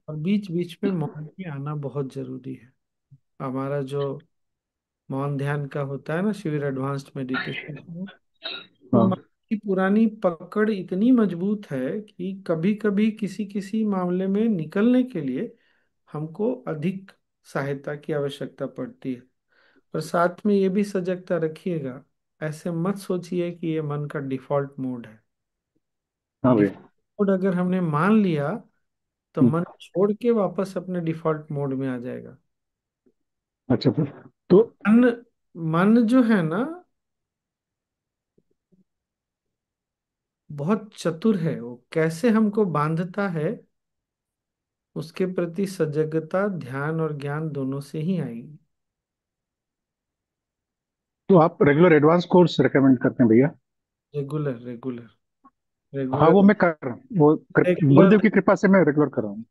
और बीच बीच में मौन भी आना बहुत जरूरी है। हमारा जो मौन ध्यान का होता है ना, शिविर एडवांस्ड मेडिटेशन, वो मन हाँ। की पुरानी पकड़ इतनी मजबूत है कि कभी कभी किसी किसी मामले में निकलने के लिए हमको अधिक सहायता की आवश्यकता पड़ती है। पर साथ में ये भी सजगता रखिएगा, ऐसे मत सोचिए कि ये मन का डिफॉल्ट मोड है। हाँ डिफॉल्ट भैया। मोड अगर हमने मान लिया तो हम्म। मन छोड़ के वापस अपने डिफॉल्ट मोड में आ जाएगा। अच्छा भैया। तो मन मन जो है ना, बहुत चतुर है। वो कैसे हमको बांधता है, उसके प्रति सजगता ध्यान और ज्ञान दोनों से ही आएगी। तो आप रेगुलर एडवांस कोर्स रेकमेंड करते हैं भैया? रेगुलर रेगुलर हाँ, वो रेगुलर मैं कर रहा हूँ, वो रेगुलर गुरुदेव की कृपा से मैं रेगुलर कर रहा हूँ।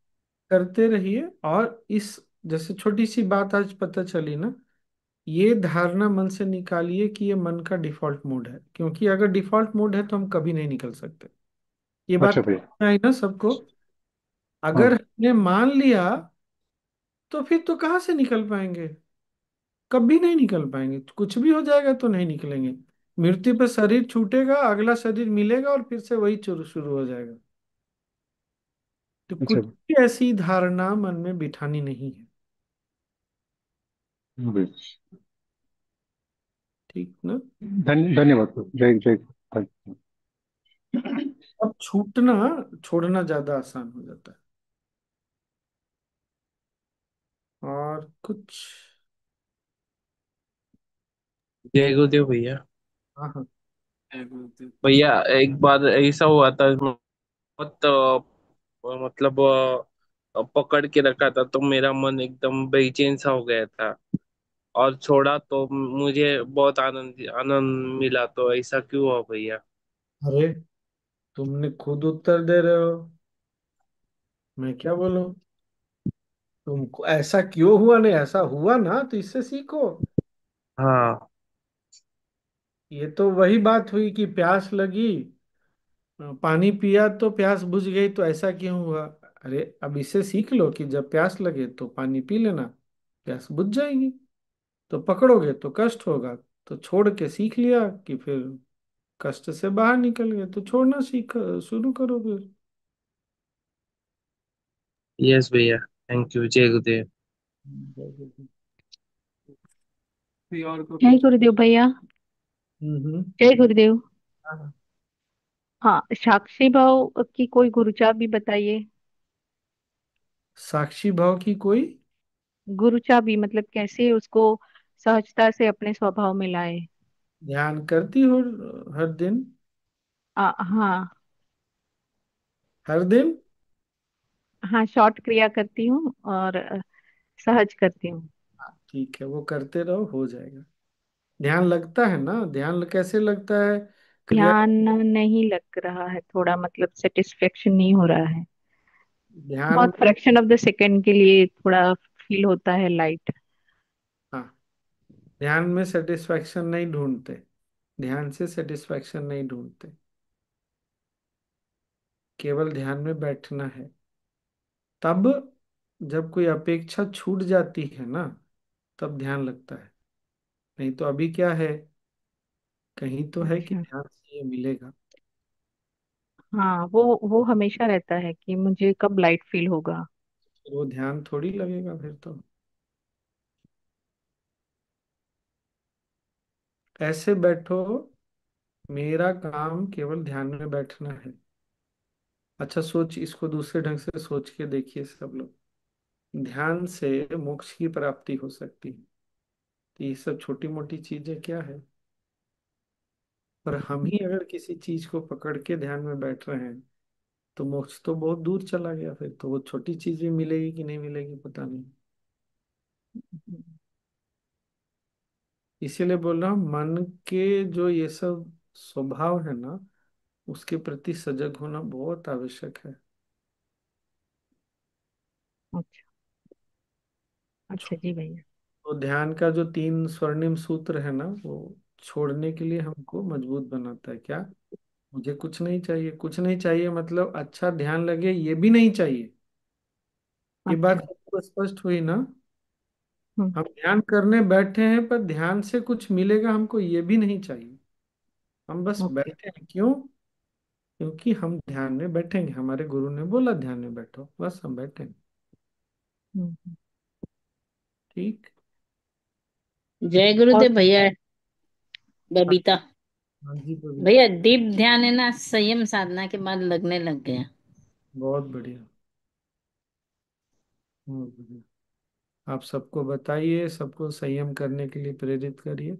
करते रहिए। और इस, जैसे छोटी सी बात आज पता चली ना, ये धारणा मन से निकालिए कि ये मन का डिफॉल्ट मोड है, क्योंकि अगर डिफॉल्ट मोड है तो हम कभी नहीं निकल सकते। ये अच्छा बात भैया। आई ना सबको? अगर हाँ। हमने मान लिया तो फिर तो कहाँ से निकल पाएंगे? कभी नहीं निकल पाएंगे। कुछ भी हो जाएगा तो नहीं निकलेंगे। मृत्यु पे शरीर छूटेगा, अगला शरीर मिलेगा और फिर से वही शुरू शुरू हो जाएगा। तो अच्छा कुछ भी ऐसी धारणा मन में बिठानी नहीं है। भैया। ठीक ना? धन्यवाद जय जय। धन्यवाद। अब छूटना, छोड़ना ज्यादा आसान हो जाता है। और कुछ? जय गुरुदेव भैया। हाँ हाँ। भैया एक बार ऐसा हुआ था, बहुत मतलब पकड़ के रखा था तो मेरा मन एकदम बेचैन सा हो गया था, और छोड़ा तो मुझे बहुत आनंद आनंद मिला। तो ऐसा क्यों हुआ भैया? अरे, तुमने खुद उत्तर दे रहे हो, मैं क्या बोलूं? तुमको ऐसा क्यों हुआ? नहीं, ऐसा हुआ ना, तो इससे सीखो। हाँ। ये तो वही बात हुई कि प्यास लगी, पानी पिया तो प्यास बुझ गई, तो ऐसा क्यों हुआ? अरे, अब इससे सीख लो कि जब प्यास लगे तो पानी पी लेना, प्यास बुझ जाएगी। तो पकड़ोगे तो कष्ट होगा, तो छोड़ के सीख लिया कि फिर कष्ट से बाहर निकल गए, तो छोड़ना सीख शुरू करो फिर। यस भैया, थैंक यू। जय गुरुदेव। कोई और को जय कुछ? गुरुदेव भैया। हम्म। जय गुरुदेव। हाँ। हाँ, साक्षी भाव की कोई गुरुचाप भी बताइए। साक्षी भाव की कोई? गुरुचाप भी मतलब कैसे उसको सहजता से अपने स्वभाव में लाए। ध्यान करती हो हर दिन? हाँ। हर दिन? हाँ, शॉर्ट क्रिया करती हूँ और सहज करती हूँ। ठीक है, वो करते रहो, हो जाएगा। ध्यान लगता है ना? ध्यान कैसे लगता है? क्रिया। ध्यान नहीं लग रहा है, थोड़ा मतलब सेटिस्फेक्शन नहीं हो रहा है। ध्यान। बहुत फ्रैक्शन ऑफ द सेकेंड के लिए थोड़ा फील होता है लाइट। हाँ, ध्यान में सेटिस्फैक्शन नहीं ढूंढते। ध्यान से सेटिस्फैक्शन नहीं ढूंढते, केवल ध्यान में बैठना है। तब जब कोई अपेक्षा छूट जाती है ना, तब ध्यान लगता है। नहीं तो अभी क्या है, कहीं तो है कि अच्छा। ध्यान से ये मिलेगा। हाँ, वो हमेशा रहता है कि मुझे कब लाइट फील होगा। फिर वो ध्यान थोड़ी लगेगा फिर तो। ऐसे बैठो, मेरा काम केवल ध्यान में बैठना है। अच्छा सोच, इसको दूसरे ढंग से सोच के देखिए सब लोग। ध्यान से मोक्ष की प्राप्ति हो सकती है, तो ये सब छोटी मोटी चीजें क्या है। पर हम ही अगर किसी चीज को पकड़ के ध्यान में बैठ रहे हैं, तो मोक्ष तो बहुत दूर चला गया। फिर तो वो छोटी चीज भी मिलेगी कि नहीं मिलेगी पता नहीं। इसीलिए बोल रहा हूँ, मन के जो ये सब स्वभाव है ना, उसके प्रति सजग होना बहुत आवश्यक है। अच्छा। अच्छा जी भैया। तो ध्यान का जो 3 स्वर्णिम सूत्र है ना, वो छोड़ने के लिए हमको मजबूत बनाता है। क्या, मुझे कुछ नहीं चाहिए, कुछ नहीं चाहिए मतलब अच्छा ध्यान लगे ये भी नहीं चाहिए। ये बात अच्छा। सबको स्पष्ट हुई ना। हम्म। हम ध्यान करने बैठे हैं, पर ध्यान से कुछ मिलेगा हमको ये भी नहीं चाहिए। हम बस ओके। बैठे हैं, क्यों? क्योंकि हम ध्यान में बैठेंगे, हमारे गुरु ने बोला ध्यान में बैठो, बस हम बैठेंगे। हम्म। ठीक। जय और गुरुदेव भैया। बबीता। हाँ जी भैया बबीता। दीप ध्यान है ना, संयम साधना के बाद लगने लग गया। बहुत बढ़िया, बहुत बढ़िया। आप सबको बताइए, सबको संयम करने के लिए प्रेरित करिए।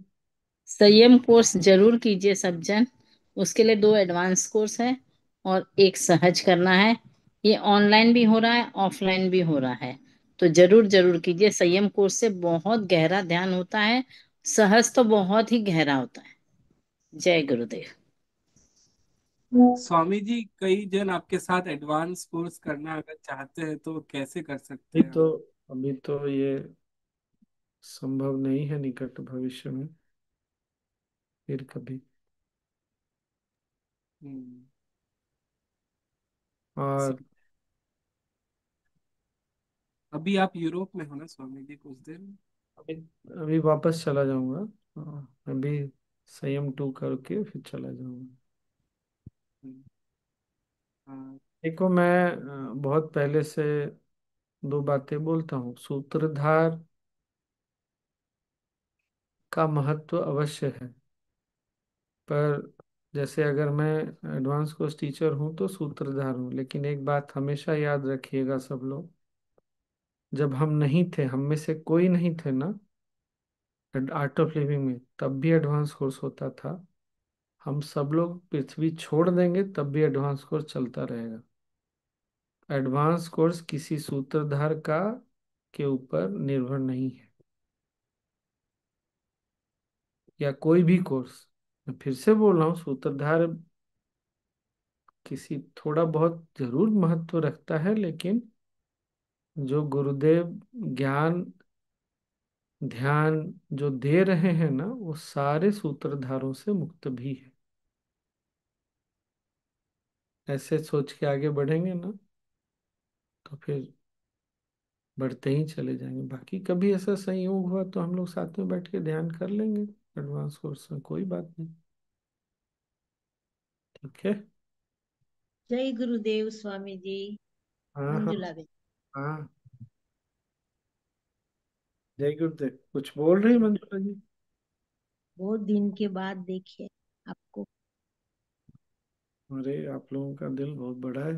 संयम कोर्स जरूर कीजिए सब जन। उसके लिए 2 एडवांस कोर्स है और एक सहज करना है। ये ऑनलाइन भी हो रहा है, ऑफलाइन भी हो रहा है। तो जरूर जरूर कीजिए। संयम कोर्स से बहुत गहरा ध्यान होता है। सहज तो बहुत ही गहरा होता है। जय गुरुदेव। स्वामी जी, कई जन आपके साथ एडवांस कोर्स करना अगर चाहते हैं तो कैसे कर सकते अभी हैं तो हम? अभी तो ये संभव नहीं है, निकट भविष्य में फिर कभी। हम्म, और स- अभी आप यूरोप में हो ना स्वामी जी, कुछ दिन? अभी अभी वापस चला जाऊंगा। अभी संयम 2 करके फिर चला जाऊंगा। हम्म, हाँ। देखो मैं बहुत पहले से 2 बातें बोलता हूँ। सूत्रधार का महत्व अवश्य है, पर जैसे अगर मैं एडवांस कोर्स टीचर हूँ तो सूत्रधार हूँ। लेकिन एक बात हमेशा याद रखिएगा सब लोग, जब हम नहीं थे, हम में से कोई नहीं थे ना आर्ट ऑफ लिविंग में, तब भी एडवांस कोर्स होता था। हम सब लोग पृथ्वी छोड़ देंगे तब भी एडवांस कोर्स चलता रहेगा। एडवांस कोर्स किसी सूत्रधार का के ऊपर निर्भर नहीं है, या कोई भी कोर्स। मैं फिर से बोल रहा हूँ, सूत्रधार किसी थोड़ा बहुत जरूर महत्व रखता है, लेकिन जो गुरुदेव ज्ञान ध्यान जो दे रहे हैं ना, वो सारे सूत्रधारों से मुक्त भी है। ऐसे सोच के आगे बढ़ेंगे ना, तो फिर बढ़ते ही चले जाएंगे। बाकी कभी ऐसा संयोग हुआ तो हम लोग साथ में बैठ के ध्यान कर लेंगे एडवांस कोर्स में, कोई बात नहीं। ठीक है। जय गुरुदेव स्वामी जी। हाँ हाँ। मंजुला बेन। हाँ, जय गुरुदेव। कुछ बोल रही जय गुरु। मंजुला जी? बहुत दिन के बाद देखे आपको। अरे आप लोगों का दिल बहुत बड़ा है।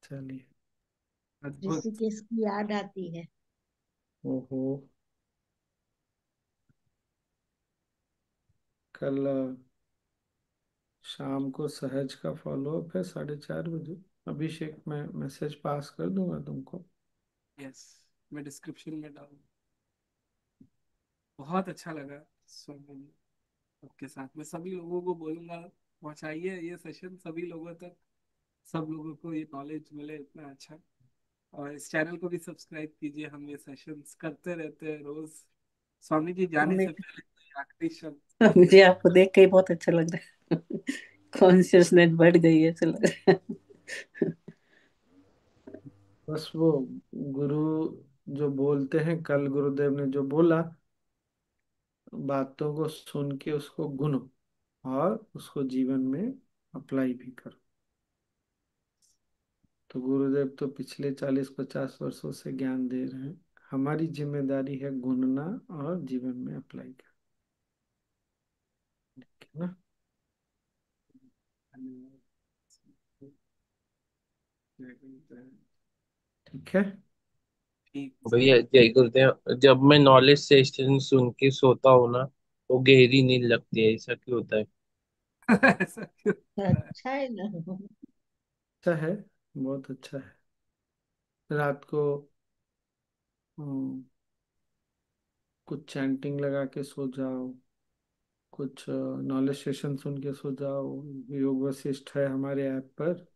चलिए। अद्भुत। ऋषिकेश की याद आती है। ओहो। कल शाम को सहज का फॉलो अप है 4:30 बजे। अभिषेक, मैं मैसेज पास कर दूंगा तुमको। यस, मैं डिस्क्रिप्शन में डालूँ। बहुत अच्छा लगा स्वामी जी आपके साथ। मैं सभी लोगों को बोलूंगा, पहुंचाइए ये सेशन सभी लोगों तक, सब लोगों को ये नॉलेज मिले इतना अच्छा। और इस चैनल को भी सब्सक्राइब कीजिए, हम ये सेशंस करते रहते हैं रोज। स्वामी जी जाने मैं से पहले कोई आखिरी शब्द? मुझे आपको देख के ही बहुत अच्छा लग रहा है। कॉन्शियसनेस बढ़ गई है ऐसा लग रहा है। बस वो गुरु जो बोलते हैं, कल गुरुदेव ने जो बोला, बातों को सुन के उसको गुनो और उसको जीवन में अप्लाई भी करो। तो गुरुदेव तो पिछले 40-50 वर्षों से ज्ञान दे रहे हैं, हमारी जिम्मेदारी है गुनना और जीवन में अप्लाई करना। ठीक है ना? ठीक है। ठीक। भैया जय गुरुदेव, जब मैं नॉलेज सेशन सुन के सोता हूँ ना तो गहरी नींद लगती है, ऐसा क्यों होता है? ऐसा क्यों होता है? अच्छा है ना। अच्छा है, बहुत अच्छा है। रात को कुछ चैंटिंग लगा के सो जाओ, कुछ नॉलेज सेशन सुन के सो जाओ। योग वशिष्ठ है हमारे ऐप पर,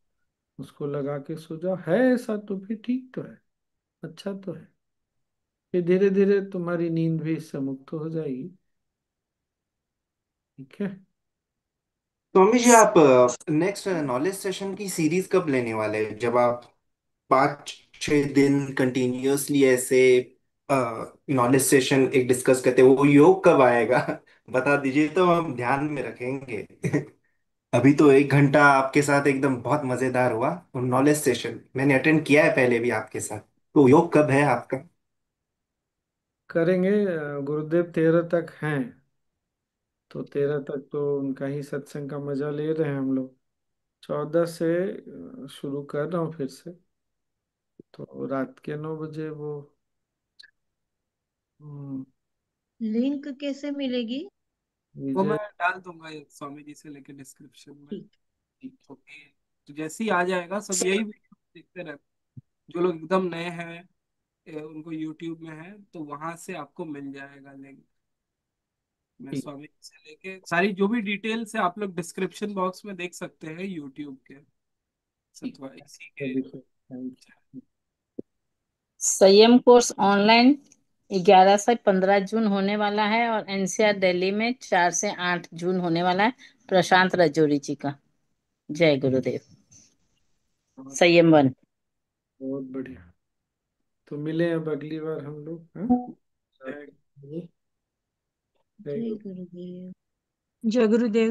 उसको लगा के सो जाओ। है ऐसा तो फिर ठीक तो है, अच्छा तो है। फिर धीरे धीरे तुम्हारी नींद भी इससे मुक्त हो जाएगी। ठीक है। स्वामी जी, आप नेक्स्ट नॉलेज सेशन की सीरीज कब लेने वाले हैं? जब आप 5-6 दिन कंटिन्यूअसली ऐसे नॉलेज सेशन एक डिस्कस करते हैं, वो योग कब आएगा? बता दीजिए तो हम ध्यान में रखेंगे। अभी तो 1 घंटा आपके साथ एकदम बहुत मजेदार हुआ। नॉलेज सेशन मैंने अटेंड किया है पहले भी आपके साथ। तो योग कब है आपका? करेंगे। गुरुदेव 13 तक हैं, तो 13 तक तो उनका ही सत्संग का मजा ले रहे हैं हम लोग। 14 से शुरू कर रहा हूँ फिर से। तो रात के 9 बजे वो हम्म, लिंक कैसे मिलेगी? वो मैं विजय। डाल दूंगा ये स्वामी जी से लेके डिस्क्रिप्शन में। ठीक। ओके। तो जैसे ही आ जाएगा, सब यही वीडियो देखते रहते, जो लोग एकदम नए हैं, उनको यूट्यूब में है तो वहां से आपको मिल जाएगा लिंक। मैं ठीक। स्वामी जी से लेके सारी जो भी डिटेल्स है आप लोग डिस्क्रिप्शन बॉक्स में देख सकते हैं यूट्यूब के, ठीक। सत्वा इसी के। अभिषेक, थैंक यू। संयम कोर्स ऑनलाइन 11 से 15 जून होने वाला है और एनसीआर दिल्ली में 4 से 8 जून होने वाला है, प्रशांत रजौरी जी का। जय गुरुदेव। बहुत संयम 1। बहुत बढ़िया। तो मिले अब अगली बार हम लोग, हाँ? जय जय जय गुरु। गुरुदेव। जय गुरुदेव।